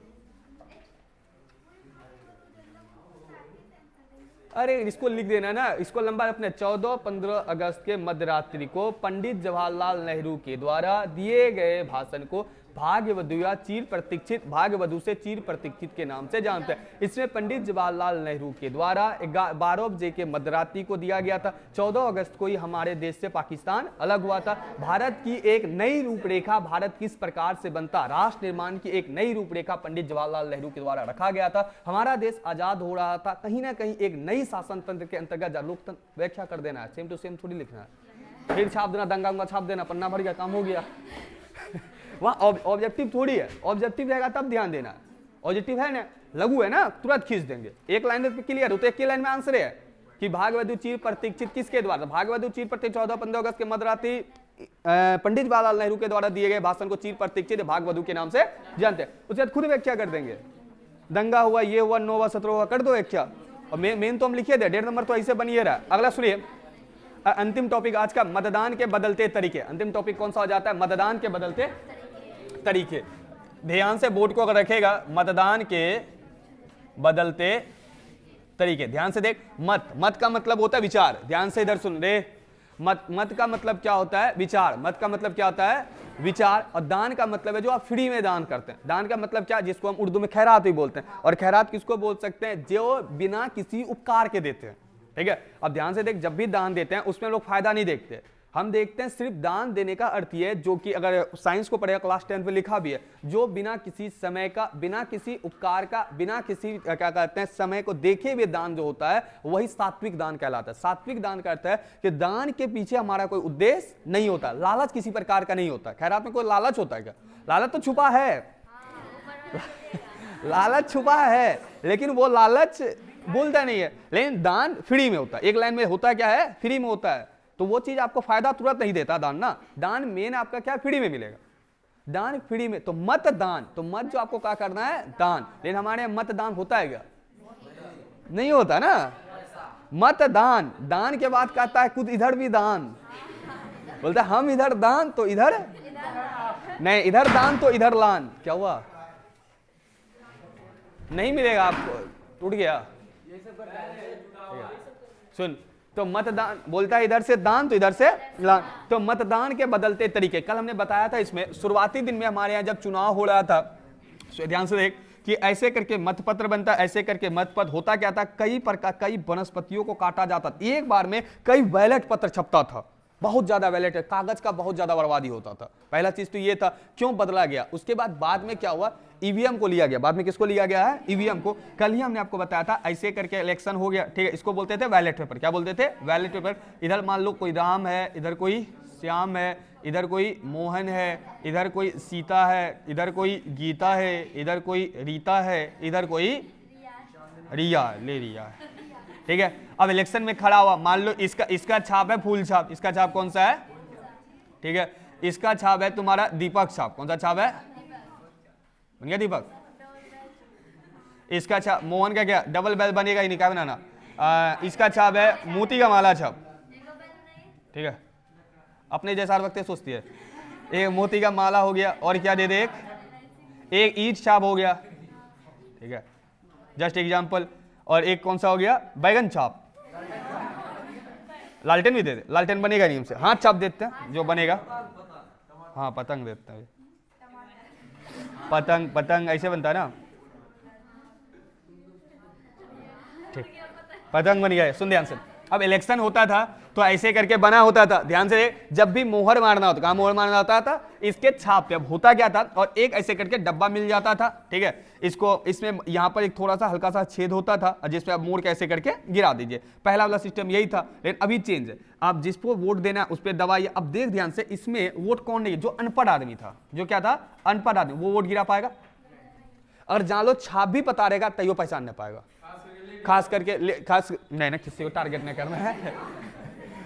अरे इसको लिख देना ना, इसको लंबा अपने 14-15 अगस्त के मध्यरात्रि को पंडित जवाहरलाल नेहरू के द्वारा दिए गए भाषण को भाग्य वधु या चिर प्रतीक्षित, भाग्य वधु से चिर प्रतीक्षित के नाम से जानते हैं। इसमें पंडित जवाहरलाल नेहरू के द्वारा 12 बजे के मध्यरात्रि को दिया गया था। 14 अगस्त को ही हमारे देश से पाकिस्तान अलग हुआ था। भारत की एक नई रूपरेखा, भारत किस प्रकार से बनता, राष्ट्र निर्माण की एक नई रूपरेखा पंडित जवाहरलाल नेहरू के द्वारा रखा गया था। हमारा देश आजाद हो रहा था, कहीं ना कहीं एक नई शासन तंत्र के अंतर्गत लोकतंत्र व्याख्या कर देना है, सेम टू सेम थोड़ी लिखना है, फिर छाप देना, दंगा छाप देना, पन्ना भर गया, काम हो गया। वहाँ ऑब्जेक्टिव थोड़ी है, ऑब्जेक्टिव रहेगा तब ध्यान देना। ऑब्जेक्टिव है ना, लघु है ना, तुरंत खींच देंगे। एक लाइन पे क्लियर हो तो एक ही लाइन में आंसर है कि भाग्य वधु चिर प्रतीक्षित किसके द्वारा? भाग्य वधु चिर प्रतीक्षित 14-15 अगस्त के मध्यरात्रि पंडित जवाहरलाल नेहरू के द्वारा दिए गए भाषण को चिर प्रतीक्षित भाग्य वधु के नाम से जानते हैं। उसके बाद खुद व्याख्या कर देंगे। दंगा हुआ, ये हुआ, 9 हुआ, 17 हुआ, कर दो व्याख्या। और मेन तो हम लिखे थे, 1.5 नंबर तो ऐसे बनिए रहा। अगला सुनिए, अंतिम टॉपिक आज का, मतदान के बदलते तरीके। अंतिम टॉपिक कौन सा हो जाता है? मतदान के बदलते तरीके। ध्यान से बोर्ड को अगर रखेगा, मतदान के बदलते तरीके। ध्यान से देख, मत का मतलब होता है विचार। ध्यान से इधर सुन रे, मत का मतलब क्या होता है? विचार। मत का मतलब क्या होता है? विचार। और दान का मतलब है जो आप फ्री में दान करते हैं। दान का मतलब क्या, जिसको हम उर्दू में खैरात भी बोलते हैं। और खैरात किसको बोल सकते हैं? जो बिना किसी उपकार के देते हैं, ठीक है। अब ध्यान से देख, जब भी दान देते हैं उसमें लोग फायदा नहीं देखते, हम देखते हैं सिर्फ दान देने का अर्थ ये है, जो कि अगर साइंस को पढ़ेगा क्लास 10 पे लिखा भी है, जो बिना किसी समय का, बिना किसी उपकार का, बिना किसी क्या कहते हैं समय को देखे हुए दान जो होता है वही सात्विक दान कहलाता है। सात्विक दान का अर्थ है कि दान के पीछे हमारा कोई उद्देश्य नहीं होता, लालच किसी प्रकार का नहीं होता। खैरात में कोई लालच होता है क्या? लालच तो छुपा है, लालच छुपा है, लेकिन वो लालच बोलता नहीं है। लेकिन दान फ्री में होता है। एक लाइन में होता क्या है? फ्री में होता है। तो वो चीज आपको फायदा तुरंत नहीं देता दान ना। दान मेन आपका क्या? फ्री में मिलेगा, दान फ्री में। तो मत दान, तो मत जो आपको क्या करना है? दान। लेकिन हमारे यहाँ मत दान होता है क्या? नहीं होता ना। मत दान, दान के बाद कहता है खुद इधर भी दान, बोलता है हम इधर दान तो इधर नहीं, इधर दान तो इधर लान। क्या हुआ? नहीं मिलेगा आपको, टूट गया। सुन, तो मतदान बोलता है इधर से दान तो इधर से लान। तो मतदान के बदलते तरीके कल हमने बताया था। इसमें शुरुआती दिन में हमारे यहाँ जब चुनाव हो रहा था, ध्यान से देख कि ऐसे करके मतपत्र बनता, ऐसे करके मतपत्र होता क्या था? कई प्रकार, कई वनस्पतियों को काटा जाता, एक बार में कई बैलेट पत्र छपता था, बहुत ज्यादा बैलेट, कागज का बहुत ज्यादा बर्बादी होता था। पहला चीज तो ये था, क्यों बदला गया। उसके बाद में क्या हुआ? ईवीएम को लिया गया। बाद में किसको लिया गया है? ईवीएम को। कल ही हमने आपको बताया था, ऐसे करके इलेक्शन हो गया, ठीक है। इसको बोलते थे बैलेट पेपर। क्या बोलते थे? Ballot paper. इधर मान लो कोई राम है, इधर कोई श्याम है, इधर कोई मोहन है, इधर कोई सीता है, इधर कोई गीता है, इधर कोई रीता है, इधर कोई रिया, ले रिया है, ठीक है। अब इलेक्शन में खड़ा हुआ, मान लो इसका छाप है फूल छाप। इसका छाप कौन सा है? ठीक है। इसका छाप है तुम्हारा दीपक छाप। कौन सा छाप है? बन गया दीपक। इसका छाप मोहन का क्या? डबल बेल बनेगा ही नहीं, क्या बनाना। इसका छाप है मोती का माला छाप, ठीक है। अपने जैसा हर वक्त सोचती है। एक मोती का माला हो गया, और क्या दे दे? एक ईट छाप हो गया, ठीक है, जस्ट एग्जाम्पल। और एक कौन सा हो गया? बैगन छाप। लालटेन भी दे दे, लालटेन बनेगा नहीं हमसे, हाथ छाप देते हैं जो बनेगा। हाँ, पतंग देते हैं, पतंग, पतंग ऐसे बनता है ना, ठीक, पतंग बन गया। सुन ध्यान से, अब इलेक्शन होता था तो ऐसे करके बना होता था। ध्यान से, जब भी मोहर मारना होता, कहाँ मोहर मारना होता था? इसके छाप पे। अब होता क्या था? और एक ऐसे करके डब्बा मिल जाता था, ठीक है। इसको, इसमें यहाँ पर एक थोड़ा सा हल्का सा छेद होता था, जिसपे आप मोड़ के ऐसे करके गिरा दीजिए। पहला वाला सिस्टम यही था, लेकिन अभी चेंज है। आप जिसको वोट देना है उस पर दबाइए। अब देख ध्यान से, इसमें वोट कौन नहीं, जो अनपढ़ आदमी था, जो क्या था? अनपढ़ आदमी, वो वोट गिरा पाएगा। और जहाँ लो छाप भी पता रहेगा तैयो पहचान नहीं पाएगा। खास करके खास नहीं ना, किसी को टारगेट नहीं करना है।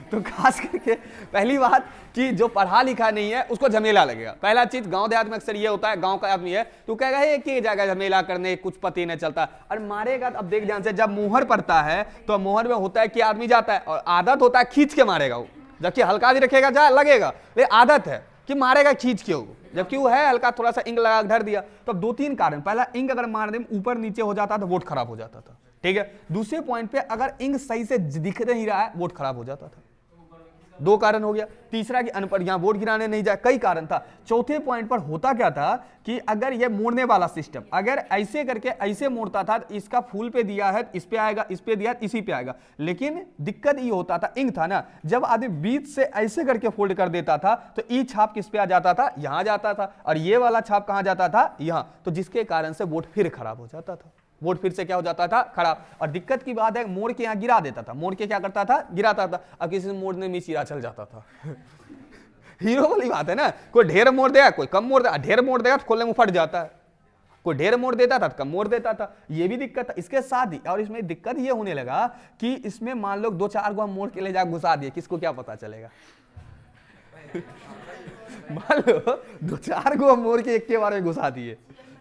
तो खास करके पहली बात कि जो पढ़ा लिखा नहीं है उसको झमेला लगेगा। पहला चीज, गांव देहात में अक्सर ये होता है, गांव का आदमी है तो कहेगा एक ही जगह झमेला करने, कुछ पति नहीं चलता, और मारेगा। अब देख ध्यान से, जब मोहर पड़ता है तो मोहर में होता है कि आदमी जाता है, और आदत होता है खींच के मारेगा वो, जबकि हल्का भी रखेगा जा लगेगा, लेकिन आदत है कि मारेगा खींच के वो, जबकि वो है हल्का, थोड़ा सा इंक लगा धर दिया। तो दो तीन कारण, पहला इंक अगर मारने में ऊपर नीचे हो जाता तो वोट खराब हो जाता था, ठीक है। दूसरे पॉइंट पे, अगर इंक सही से दिख नहीं रहा है वोट खराब हो जाता था। दो कारण हो गया। तीसरा कि अनपढ़, यहां वोट गिराने नहीं जाए, कई कारण था। चौथे पॉइंट पर होता क्या था कि अगर ये मोड़ने वाला सिस्टम, अगर ऐसे करके ऐसे मोड़ता था, इसका फूल पे दिया है इस पे आएगा, इस पे दिया है इसी पे आएगा। लेकिन दिक्कत ये होता था, इंक था ना, जब आदमी बीच से ऐसे करके फोल्ड कर देता था तो ई छाप किस पे आ जाता था? यहां जाता था, और ये वाला छाप कहां जाता था? यहां। तो जिसके कारण से वोट फिर खराब हो जाता था, वोट फिर से क्या हो जाता था? खराब। और दिक्कत की बात है, मोड़ के यहाँ गिरा देता था, मोड़ के क्या करता था? गिराता था। अब किसी मोड़ने में सीधा चल जाता था। हीरो वाली बात है ना, कोई ढेर मोड़ देगा, कोई कम मोड़ देगा। ढेर मोड़ देगा तो खोलने में फट जाता है, कोई ढेर मोड़ देता था तो कम मोड़ देता था। ये भी दिक्कत था। इसके साथ ही, और इसमें दिक्कत ये होने लगा कि इसमें मान लो 2-4 गो मोड़ के ले जा घुसा दिए, किसको क्या पता चलेगा? मान लो 2-4 गो मोड़ के एक के बारे में घुसा दिए,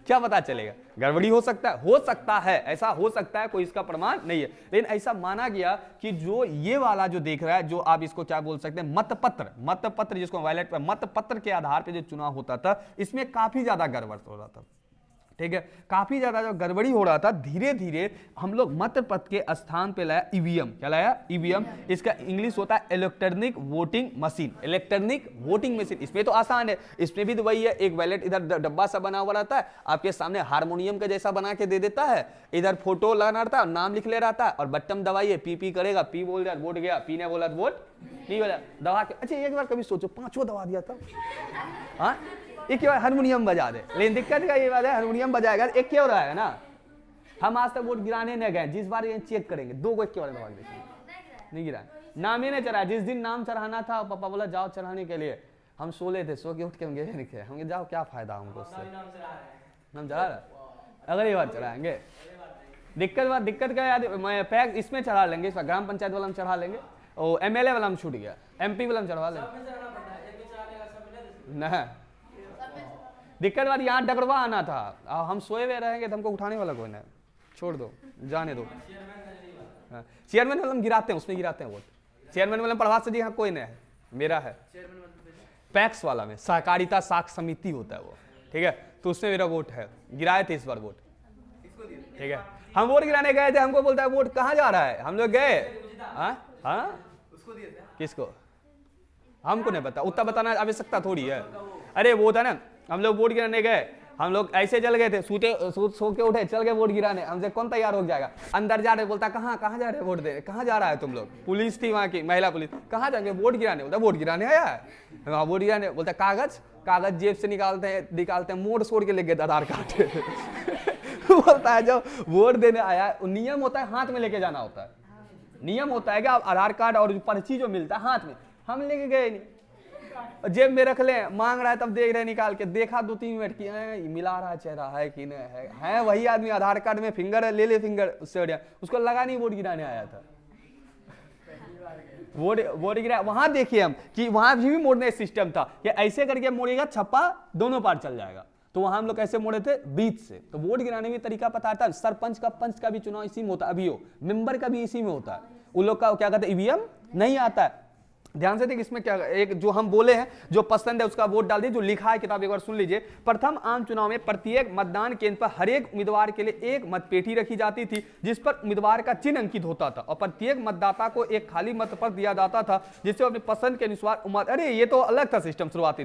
क्या पता चलेगा? गड़बड़ी हो सकता है, ऐसा हो सकता है, कोई इसका प्रमाण नहीं है। लेकिन ऐसा माना गया कि जो ये वाला जो देख रहा है, जो आप इसको क्या बोल सकते हैं? मतपत्र जिसको वायलेट पर, मतपत्र के आधार पे जो चुनाव होता था, इसमें काफी ज्यादा गड़बड़ हो रहा था। ठीक है। काफी ज्यादा जो गड़बड़ी हो रहा था, धीरे धीरे हम लोग मत पत्र के स्थान पे लाया ईवीएम। क्या लाया? ईवीएम। इसका इंग्लिश होता है electronic voting machine. Electronic voting machine, इसमें तो आसान है, इसमें भी तो वही है, एक बैलेट इधर डब्बा सा बना हुआ रहता है, आपके सामने हारमोनियम का जैसा बना के दे देता है, इधर फोटो लगाना रहता है, नाम लिख ले रहता है और बटन दबाइए, पी करेगा, पी बोल दिया वोट गया, पी ने बोला वोट नहीं बोला, दबा के। अच्छा एक बार कभी सोचो, 5 दबा दिया था, हाँ एक बार हारमोनियम बजा दे। लेकिन दिक्कत का ये बात है, हारमोनियम बजाएगा एक क्यों रहेगा ना। हम आज तक वोट गिराने नहीं गए, जिस बार ये चेक करेंगे 2 को एक के बार दबा देंगे, नहीं गिरा, नाम ही नहीं चढ़ा। जिस दिन नाम चढ़ाना था पापा बोला जाओ चढ़ाने के लिए, हम सोले थे, सो के उठ के हम गए नहीं, हम जाओ क्या फायदा हमको उससे, नाम चढ़ा रहा, अगली बार चढ़ाएंगे। दिक्कत का याद पैक इसमें चढ़ा लेंगे, इस ग्राम पंचायत वाला हम चढ़ा लेंगे, और एमएलए वाला हम छूट गया, एमपी वाला हम चढ़वा लेंगे ना। दिक्कत बात यहाँ डगरवा आना था, हम सोए हुए रहेंगे तो हमको उठाने वाला कोई नहीं, छोड़ दो, जाने दो। चेयरमैन वाला हम गिराते हैं, उसमें गिराते हैं वोट। चेयरमैन वाला प्रभात से जी हाँ कोई नहीं है, मेरा है। पैक्स वाला में सहकारिता साख समिति होता है वो, ठीक है, तो उसमें मेरा वोट है, गिराए थे इस बार वोट, ठीक है। हम वोट गिराने गए थे, हमको बोलता है वोट कहाँ जा रहा है, हम लोग गए, हाँ किसको, हमको नहीं पता, उतना बताना आवश्यकता थोड़ी है। अरे वो था ना, हम लोग वोट गिराने गए, हम लोग ऐसे चल गए थे, सो के उठे चल गए वोट गिराने, हमसे कौन तैयार हो जाएगा, अंदर जा रहे, बोलता कहाँ जा रहे वोट देने, कहाँ जा रहा है तुम लोग, पुलिस थी वहाँ की, महिला पुलिस, कहाँ जाएंगे वोट गिराने, बोलता वोट गिराने आया है, हाँ वोट गिराने, बोलता कागज जेब से निकालते हैं मोड़ सोड़ के लेके आधार कार्ड बोलता है जब वोट देने आया, नियम होता है हाथ में लेके जाना होता है, नियम होता है कि आप आधार कार्ड और पर्ची जो मिलता है हाथ में, हम लेके गए नहीं, जेब में रख ले, मांग रहा है तब देख रहे निकाल के, देखा 2-3 मिनट की मिला रहा चेहरा है कि नहीं है वही आदमी, आधार कार्ड में फिंगर है, ले फिंगर, उससे उसको लगा नहीं वोट गिराने आया था, वोट गिरा। वहां देखिए हम कि वहां भी मोड़ने सिस्टम था कि ऐसे करके मोड़ेगा, छप्पा दोनों पार चल जाएगा, तो वहां हम लोग कैसे मोड़े थे, बीच से। तो वोट गिराने में तरीका पता था, सरपंच का पंच का भी चुनाव इसी में होता है, अभी मेंबर का भी इसी में होता है, उन लोग का क्या कहते हैं ईवीएम नहीं आता है। ध्यान से देखिए इसमें क्या, एक जो हम बोले हैं, जो पसंद है उसका वोट डाल दीजिए, जो लिखा है किताब एक बार सुन लीजिए। प्रथम आम चुनाव में प्रत्येक मतदान केंद्र पर हर एक उम्मीदवार के लिए एक मतपेटी रखी जाती थी, जिस पर उम्मीदवार का चिन्ह अंकित होता था, और प्रत्येक मतदाता को एक खाली मतपत्र दिया जाता था, जिससे अपनी पसंद के अनुसार अरे ये तो अलग था सिस्टम। शुरुआती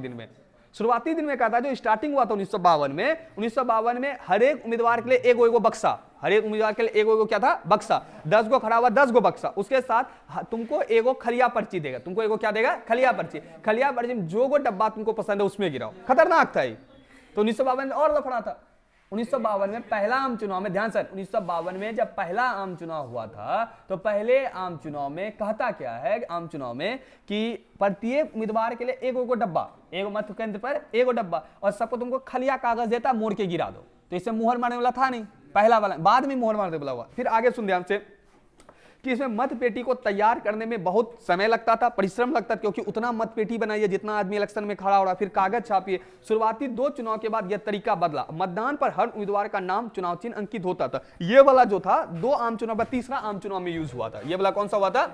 दिन में क्या था, जो स्टार्टिंग हुआ था 1952 में हर एक उम्मीदवार के लिए एगो बक्सा, हर एक उम्मीदवार के लिए एगो क्या था, बक्सा, 10 गो खड़ा हुआ 10 गो बक्सा, उसके साथ तुमको एगो खलिया पर्ची देगा, तुमको एगो क्या देगा, खलिया पर्ची में जो गो डब्बा तुमको पसंद है उसमें गिराओ। खतरनाक था ये। तो 1952 में और लफड़ा था। 1952 में पहला आम चुनाव में, ध्यान से, 1952 में जब पहला आम चुनाव हुआ था, तो पहले आम चुनाव में कहता क्या है, आम चुनाव में कि प्रत्येक उम्मीदवार के लिए एगो डब्बा, एगो मत केंद्र पर एगो डब्बा, और सबको तुमको खलिया कागज देता, मोड़ के गिरा दो। तो इसे मुहर मारने वाला था नहीं, पहला वाला, बाद में मुहर मारने वाला हुआ। फिर आगे सुन ध्यान से कि इसमें मतपेटी को तैयार करने में बहुत समय लगता था, परिश्रम लगता था, क्योंकि उतना मतपेटी बनाइए जितना आदमी इलेक्शन में खड़ा हो रहा, फिर कागज छापिए। शुरुआती 2 चुनाव के बाद यह तरीका बदला, मतदान पर हर उम्मीदवार का नाम चुनाव चिन्ह अंकित होता था। यह वाला जो था 2 आम चुनाव पर, तीसरा आम चुनाव में यूज हुआ था। यह वाला कौन सा हुआ था,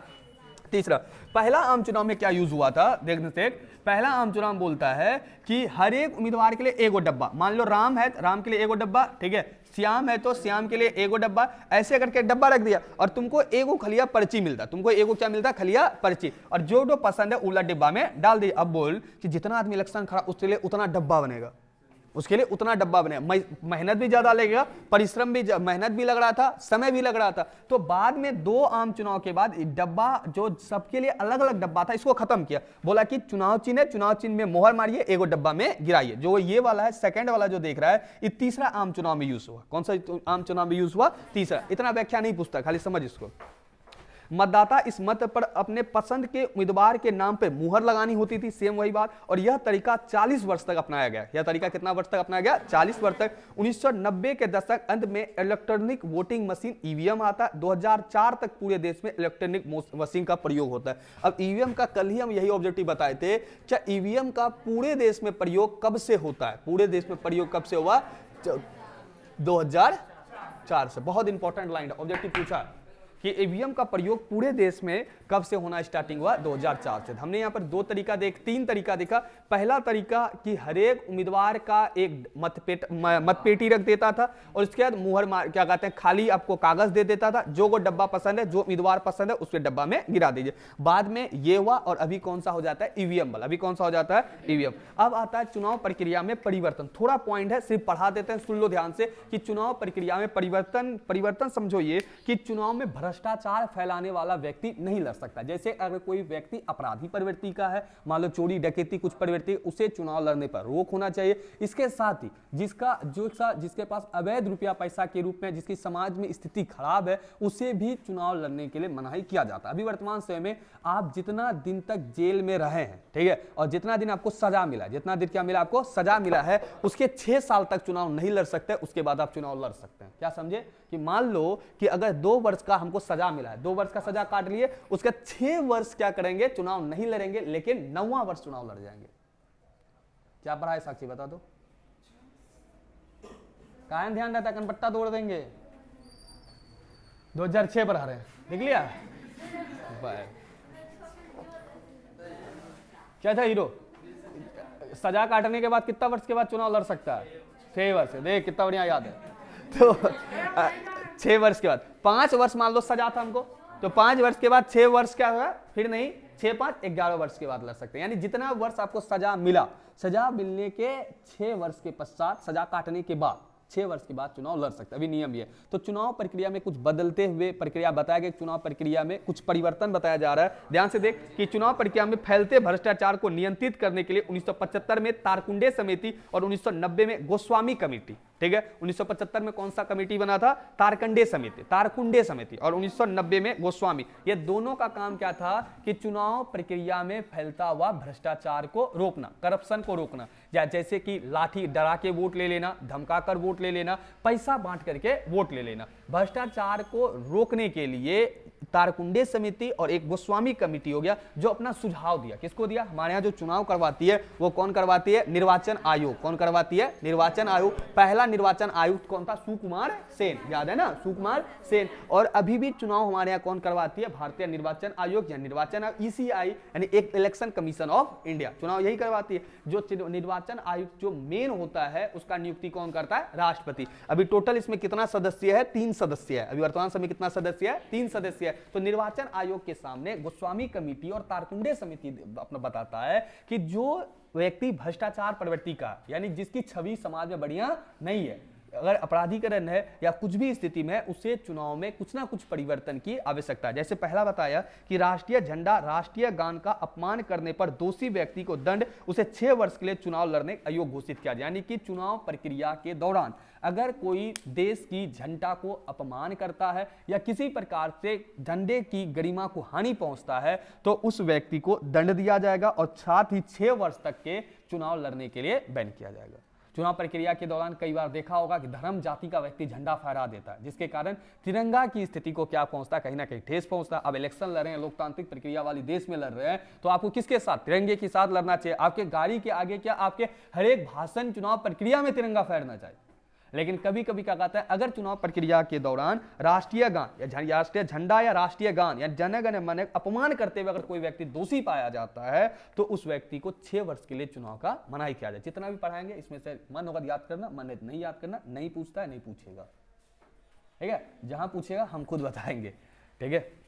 तीसरा। पहला आम चुनाव में क्या यूज हुआ था, देखने से, पहला आम चुनाव बोलता है कि हर एक उम्मीदवार के लिए एगो डब्बा, मान लो राम है, राम के लिए एगो डब्बा, ठीक है, श्याम है तो श्याम के लिए एगो डब्बा, ऐसे करके डब्बा रख दिया, और तुमको एगो खलिया पर्ची मिलता, तुमको एगो क्या मिलता, खलिया पर्ची, और जो पसंद है उला डिब्बा में डाल दिया। अब बोल कि जितना आदमी इलेक्शन खड़ा उसके लिए उतना डब्बा बनेगा, उसके लिए उतना डब्बा बने, मेहनत भी ज्यादा लगेगा, परिश्रम भी, मेहनत भी लग रहा था, समय भी लग रहा था। तो बाद में 2 आम चुनाव के बाद डब्बा जो सबके लिए अलग अलग डब्बा था, इसको खत्म किया, बोला कि चुनाव चिन्ह है, चुनाव चिन्ह में मोहर मारिए, एगो डब्बा में गिराइए। जो ये वाला है, सेकंड वाला जो देख रहा है, ये तीसरा आम चुनाव में यूज हुआ। कौन सा आम चुनाव में यूज हुआ, तीसरा। इतना व्याख्या नहीं पूछता, खाली समझ इसको। मतदाता इस मत पर अपने पसंद के उम्मीदवार के नाम पे मुहर लगानी होती थी, सेम वही बात, और यह तरीका 40 वर्ष तक अपनाया गया। यह तरीका कितना वर्ष तक अपनाया गया, 40 वर्ष तक। 1990 के दशक अंत में इलेक्ट्रॉनिक वोटिंग मशीन ईवीएम आता, 2004 तक पूरे देश में इलेक्ट्रॉनिक मशीन का प्रयोग होता है। अब ईवीएम का कल ही हम यही ऑब्जेक्टिव बताए थे, क्या ईवीएम का पूरे देश में प्रयोग कब से होता है, पूरे देश में प्रयोग कब से हुआ, 2004 से। बहुत इंपॉर्टेंट लाइन ऑब्जेक्टिव पूछा कि कि ईवीएम का प्रयोग पूरे देश में कब से होना स्टार्टिंग हुआ, 2004 से। हमने यहाँ पर तीन तरीका देखा। पहला तरीका कि हरेक उम्मीदवार का एक मतपेटी रख देता था और उसके बाद मुहर मार, क्या कहते हैं, खाली आपको कागज दे देता था, जो को डब्बा पसंद है, जो उम्मीदवार पसंद है उसके डब्बा में गिरा दीजिए। बाद में ये हुआ और अभी कौन सा हो जाता है, ईवीएम वाला। अभी कौन सा हो जाता है, ईवीएम। अब आता है चुनाव प्रक्रिया में परिवर्तन। थोड़ा पॉइंट है, सिर्फ पढ़ा देते हैं, सुन लो ध्यान से कि चुनाव प्रक्रिया में परिवर्तन समझो ये कि चुनाव में भ्रष्टाचार फैलाने वाला व्यक्ति नहीं लड़ सकता। जैसे अगर कोई व्यक्ति अपराधी प्रवृत्ति का है, मान लो चोरी डकैती कुछ प्रवृत्ति, उसे चुनाव लड़ने पर रोक होना चाहिए। इसके साथ ही जिसके पास अवैध रुपया पैसा के रूप में, जिसकी समाज में स्थिति खराब है, उसे भी चुनाव लड़ने के लिए मनाही किया जाता है। अभी वर्तमान समय में आप जितना दिन तक जेल में रहे हैं, ठीक है, और जितना दिन आपको सजा मिला, जितना दिन क्या मिला आपको सजा मिला है, उसके 6 साल तक चुनाव नहीं लड़ सकते, उसके बाद आप चुनाव लड़ सकते हैं। क्या समझे कि मान लो कि अगर 2 वर्ष का हमको सजा मिला है, 2 वर्ष का सजा काट लिए, उसके 6 वर्ष क्या करेंगे, चुनाव नहीं लड़ेंगे, लेकिन 9वां वर्ष चुनाव लड़ जाएंगे। क्या पढ़ा है साक्षी, बता दो। कायम ध्यान रहता है, कनपट्टा तोड़ देंगे। 2006 पर आ रहे हैं, देख लिया। क्या था हीरो, सजा काटने के बाद कितना वर्ष के बाद चुनाव लड़ सकता है, 6 वर्ष। देख कितना बढ़िया याद है। तो 6 वर्ष के बाद 5 वर्ष मान लो सजा था हमको, तो 5 वर्ष के बाद 6 वर्ष क्या होगा, फिर नहीं 6 5 11 वर्ष के बाद लड़ सकते हैं। यानी जितना वर्ष आपको सजा मिला, सजा मिलने के 6 वर्ष के पश्चात, सजा काटने के बाद 6 वर्ष के बाद चुनाव लड़ सकते हैं। अभी नियम ये। तो चुनाव प्रक्रिया में कुछ बदलते हुए प्रक्रिया बताया गया, चुनाव प्रक्रिया में कुछ परिवर्तन बताया जा रहा है। ध्यान से देख कि चुनाव प्रक्रिया में फैलते भ्रष्टाचार को नियंत्रित करने के लिए 1975 में तारकुंडे समिति और 1990 में गोस्वामी कमेटी, ठीक है। 1975 में कौन सा कमेटी बना था, तारकुंडे समिति, और 1990 में गोस्वामी। ये दोनों का काम क्या था कि चुनाव प्रक्रिया में फैलता हुआ भ्रष्टाचार को रोकना, करप्शन को रोकना। जैसे कि लाठी डरा के वोट ले लेना, धमका कर वोट ले लेना, पैसा बांट करके वोट ले लेना। भ्रष्टाचार को रोकने के लिए तारकुंडे समिति और एक गोस्वामी कमेटी हो गया, जो अपना सुझाव दिया। किसको दिया, हमारे यहाँ जो चुनाव करवाती है वो कौन करवाती है, निर्वाचन आयोग। कौन करवाती है, निर्वाचन आयोग। पहला निर्वाचन आयुक्त कौन था, सुकुमार सेन, याद है ना, सुकुमार सेन। और अभी भी चुनाव हमारे यहाँ कौन करवाती है, भारतीय निर्वाचन आयोग या निर्वाचन ECI, यानी एक इलेक्शन कमीशन ऑफ इंडिया, चुनाव यही करवाती है। जो निर्वाचन आयुक्त जो मेन होता है, उसका नियुक्ति कौन करता है, राष्ट्रपति। अभी टोटल इसमें कितना सदस्य है, 3 सदस्य है। अभी वर्तमान समय कितना सदस्य है, 3 सदस्य है। तो निर्वाचन आयोग के सामने गोस्वामी कमेटी और तारकुंडे समिति अपना बताता है कि जो व्यक्ति भ्रष्टाचार प्रवृत्ति का, यानी जिसकी छवि समाज में बढ़िया नहीं है, अगर अपराधीकरण है या कुछ भी स्थिति में, उसे चुनाव में कुछ ना कुछ परिवर्तन की आवश्यकता है। जैसे पहला बताया कि राष्ट्रीय झंडा, राष्ट्रीय गान का अपमान करने पर दोषी व्यक्ति को दंड, उसे 6 वर्ष के लिए चुनाव लड़ने अयोग्य घोषित किया। यानी कि चुनाव प्रक्रिया के दौरान अगर कोई देश की झंडा को अपमान करता है या किसी प्रकार से झंडे की गरिमा को हानि पहुंचता है, तो उस व्यक्ति को दंड दिया जाएगा और साथ ही 6 वर्ष तक के चुनाव लड़ने के लिए बैन किया जाएगा। चुनाव प्रक्रिया के दौरान कई बार देखा होगा कि धर्म जाति का व्यक्ति झंडा फहरा देता है, जिसके कारण तिरंगा की स्थिति को क्या पहुंचता है, कहीं ना कहीं ठेस पहुंचता है। अब इलेक्शन लड़ रहे हैं, लोकतांत्रिक प्रक्रिया वाली देश में लड़ रहे हैं, तो आपको किसके साथ, तिरंगे के साथ लड़ना चाहिए। आपके गाड़ी के आगे क्या, आपके हर एक भाषण चुनाव प्रक्रिया में तिरंगा फहरना चाहिए। लेकिन कभी कभी क्या कहता है, अगर चुनाव प्रक्रिया के दौरान राष्ट्रीय गान या राष्ट्रीय झंडा या राष्ट्रीय गान या जन गण मन अपमान करते हुए अगर कोई व्यक्ति दोषी पाया जाता है, तो उस व्यक्ति को 6 वर्ष के लिए चुनाव का मनाही किया जाए। जितना भी पढ़ाएंगे इसमें से मन होगा याद करना, मन नहीं याद करना, नहीं पूछता है नहीं पूछेगा, ठीक है। जहां पूछेगा हम खुद बताएंगे, ठीक है।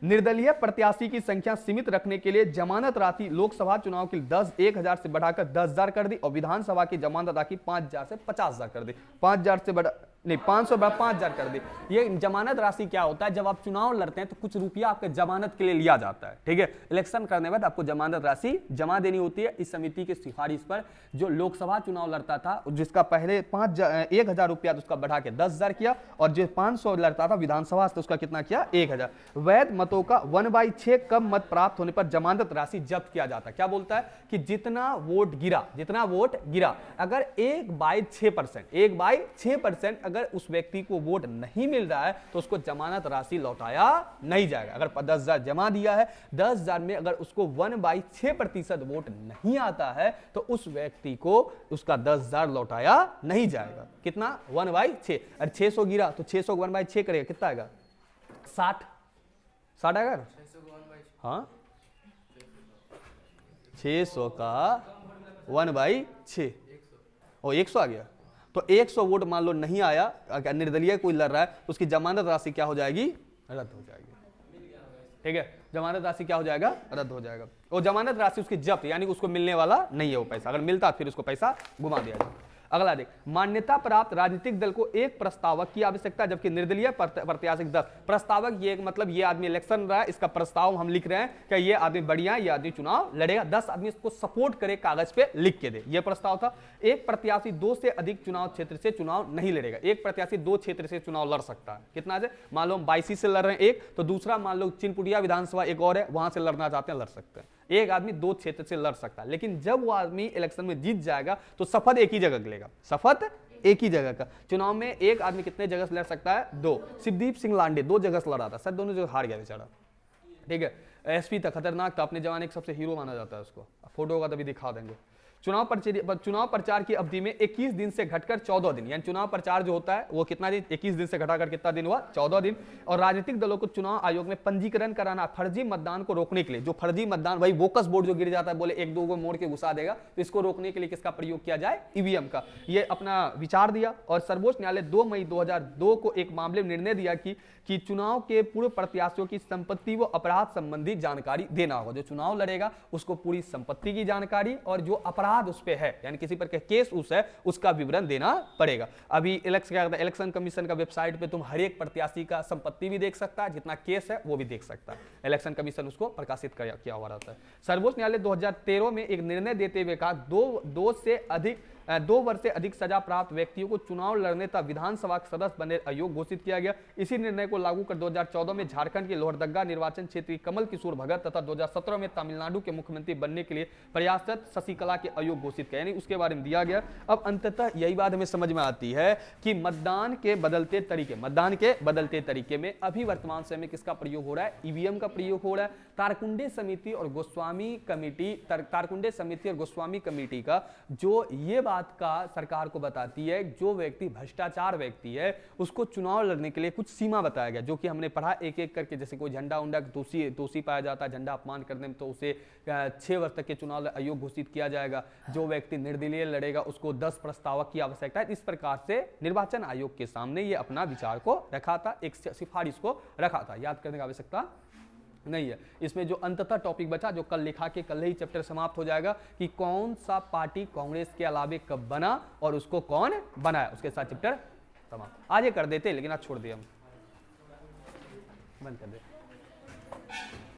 निर्दलीय प्रत्याशी की संख्या सीमित रखने के लिए जमानत राशि लोकसभा चुनाव के लिए 10,000 से बढ़ाकर 10,000 कर दी और विधानसभा की जमानत राशि 5,000 से 50,000 कर दी। 5,000 से बढ़ा नहीं 500 बढ़ा 5,000 कर दी। ये जमानत राशि क्या होता है, जब आप चुनाव लड़ते हैं तो कुछ रुपया आपके जमानत के लिए लिया जाता है, ठीक है। इलेक्शन करने के बाद आपको जमानत राशि जमा देनी होती है। इस समिति की सिफारिश पर जो लोकसभा चुनाव लड़ता था, जिसका पहले 1,000 रुपया, तो उसका बढ़ा के 10,000 किया, और जो 500 लड़ता था विधानसभा से, उसका कितना किया, 1,000। वैध मतों का 1/6 कम मत प्राप्त होने पर जमानत राशि जब्त किया जाता है। क्या बोलता है कि जितना वोट गिरा, अगर 1/6% अगर उस व्यक्ति को वोट नहीं मिल रहा है, तो उसको जमानत राशि लौटाया नहीं जाएगा। अगर 10,000 जमा दिया है, 10,000 में अगर उसको 1/6% वोट नहीं आता है, तो उस व्यक्ति को उसका 10,000 लौटाया नहीं जाएगा। कितना, 1/6। अरे 600 गिरा तो 600 1/6 करेगा, कितना आएगा, 60 अगर हाँ 600 का 1/6 और 100 आ गया तो 100 वोट मान लो नहीं आया, अगर निर्दलीय कोई लड़ रहा है तो उसकी जमानत राशि क्या हो जाएगी, रद्द हो जाएगी। ठीक है, जमानत राशि क्या हो जाएगा, रद्द हो जाएगा। और जमानत राशि उसकी जब्त, यानी उसको मिलने वाला नहीं है वो पैसा, अगर मिलता फिर उसको पैसा घुमा दिया जाए। अगला देख, मान्यता प्राप्त राजनीतिक दल को एक प्रस्तावक की आवश्यकता, जबकि निर्दलीय प्रत्याशी 10। प्रस्तावक ये मतलब ये आदमी इलेक्शन रहा है, इसका प्रस्ताव हम लिख रहे हैं कि ये आदमी बढ़िया, ये आदमी चुनाव लड़ेगा, 10 आदमी इसको सपोर्ट करे, कागज पे लिख के दे, ये प्रस्ताव था। एक प्रत्याशी 2 से अधिक चुनाव क्षेत्र से चुनाव नहीं लड़ेगा। एक प्रत्याशी 2 क्षेत्र से चुनाव लड़ सकता है, कितना से, मान लो हम 22 से लड़ रहे हैं एक, तो दूसरा मान लो चिनपुटिया विधानसभा एक और है, वहां से लड़ना चाहते हैं लड़ सकते हैं। एक आदमी 2 क्षेत्र से लड़ सकता है, लेकिन जब वो आदमी इलेक्शन में जीत जाएगा तो शपथ एक ही जगह लेगा, शपथ एक ही जगह का। चुनाव में एक आदमी कितने जगह से लड़ सकता है, 2। शिवदीप सिंह लांडे 2 जगह से लड़ा था, सर दोनों जगह हार गया बेचारा। ठीक है, एसपी था, खतरनाक था, अपने जमाने के सबसे हीरो माना जाता है उसको, फोटो होगा तभी दिखा देंगे। चुनाव प्रचार की अवधि में 21 दिन से घटकर 14 दिन, यानी चुनाव प्रचार जो होता है वो कितना दिन, 21 दिन से घटाकर कितना दिन हुआ, 14 दिन। और राजनीतिक दलों को चुनाव आयोग में पंजीकरण कराना फर्जी मतदान को रोकने के लिए, जो फर्जी मतदान, वही बोकस बोर्ड जो गिर जाता है, बोले 1-2 को मोड़ के घुसा देगा, तो इसको रोकने के लिए किसका प्रयोग किया जाए, ईवीएम का। ये अपना विचार दिया। और सर्वोच्च न्यायालय 2 मई 2002 को एक मामले में निर्णय दिया कि चुनाव के पूर्व प्रत्याशियों की संपत्ति व अपराध संबंधी जानकारी देना होगा। जो चुनाव लड़ेगा उसको पूरी संपत्ति की जानकारी और जो अपराध उस पे है, यानी किसी पर केस उस है, उसका विवरण देना पड़ेगा। अभी इलेक्शन कमीशन का वेबसाइट पे तुम हर एक प्रत्याशी का संपत्ति भी देख सकता है, जितना केस है वो भी देख सकता है, इलेक्शन कमीशन उसको प्रकाशित किया हुआ रहता है। सर्वोच्च न्यायालय 2013 में एक निर्णय देते हुए कहा 2 वर्ष से अधिक सजा प्राप्त व्यक्तियों को चुनाव लड़ने तथा विधानसभा सदस्य बनने अयोग्य घोषित किया गया। इसी निर्णय को लागू कर 2014 में झारखंड के लोहरदगा निर्वाचन क्षेत्र की कमल किशोर भगत तथा 2017 में तमिलनाडु के मुख्यमंत्री बनने के लिए प्रयासरत शशिकला के अयोग्य घोषित किया, यानी उसके बारे में दिया गया। अब अंततः यही बात हमें समझ में आती है कि मतदान के बदलते तरीके में अभी वर्तमान समय में किसका प्रयोग हो रहा है, ईवीएम का प्रयोग हो रहा है। तारकुंडे समिति और गोस्वामी कमेटी का जो ये बात का सरकार को बताती है, जो व्यक्ति भ्रष्टाचार व्यक्ति है उसको चुनाव लड़ने के लिए कुछ सीमा बताया गया, जो कि हमने पढ़ा एक एक करके। जैसे कोई झंडा उंडा दोषी पाया जाता है, झंडा अपमान करने में, तो उसे 6 वर्ष तक के चुनाव अयोग्य घोषित किया जाएगा। जो व्यक्ति निर्दलीय लड़ेगा उसको 10 प्रस्तावक की आवश्यकता है। इस प्रकार से निर्वाचन आयोग के सामने ये अपना विचार को रखा था, एक सिफारिश को रखा था, याद करने की आवश्यकता नहीं है। इसमें जो अंततः टॉपिक बचा, जो कल लिखा के कल ही चैप्टर समाप्त हो जाएगा, कि कौन सा पार्टी कांग्रेस के अलावे कब बना और उसको कौन बनाया, उसके साथ चैप्टर समाप्त। आज ये कर देते लेकिन आज छोड़ दिया, हम बंद कर दे।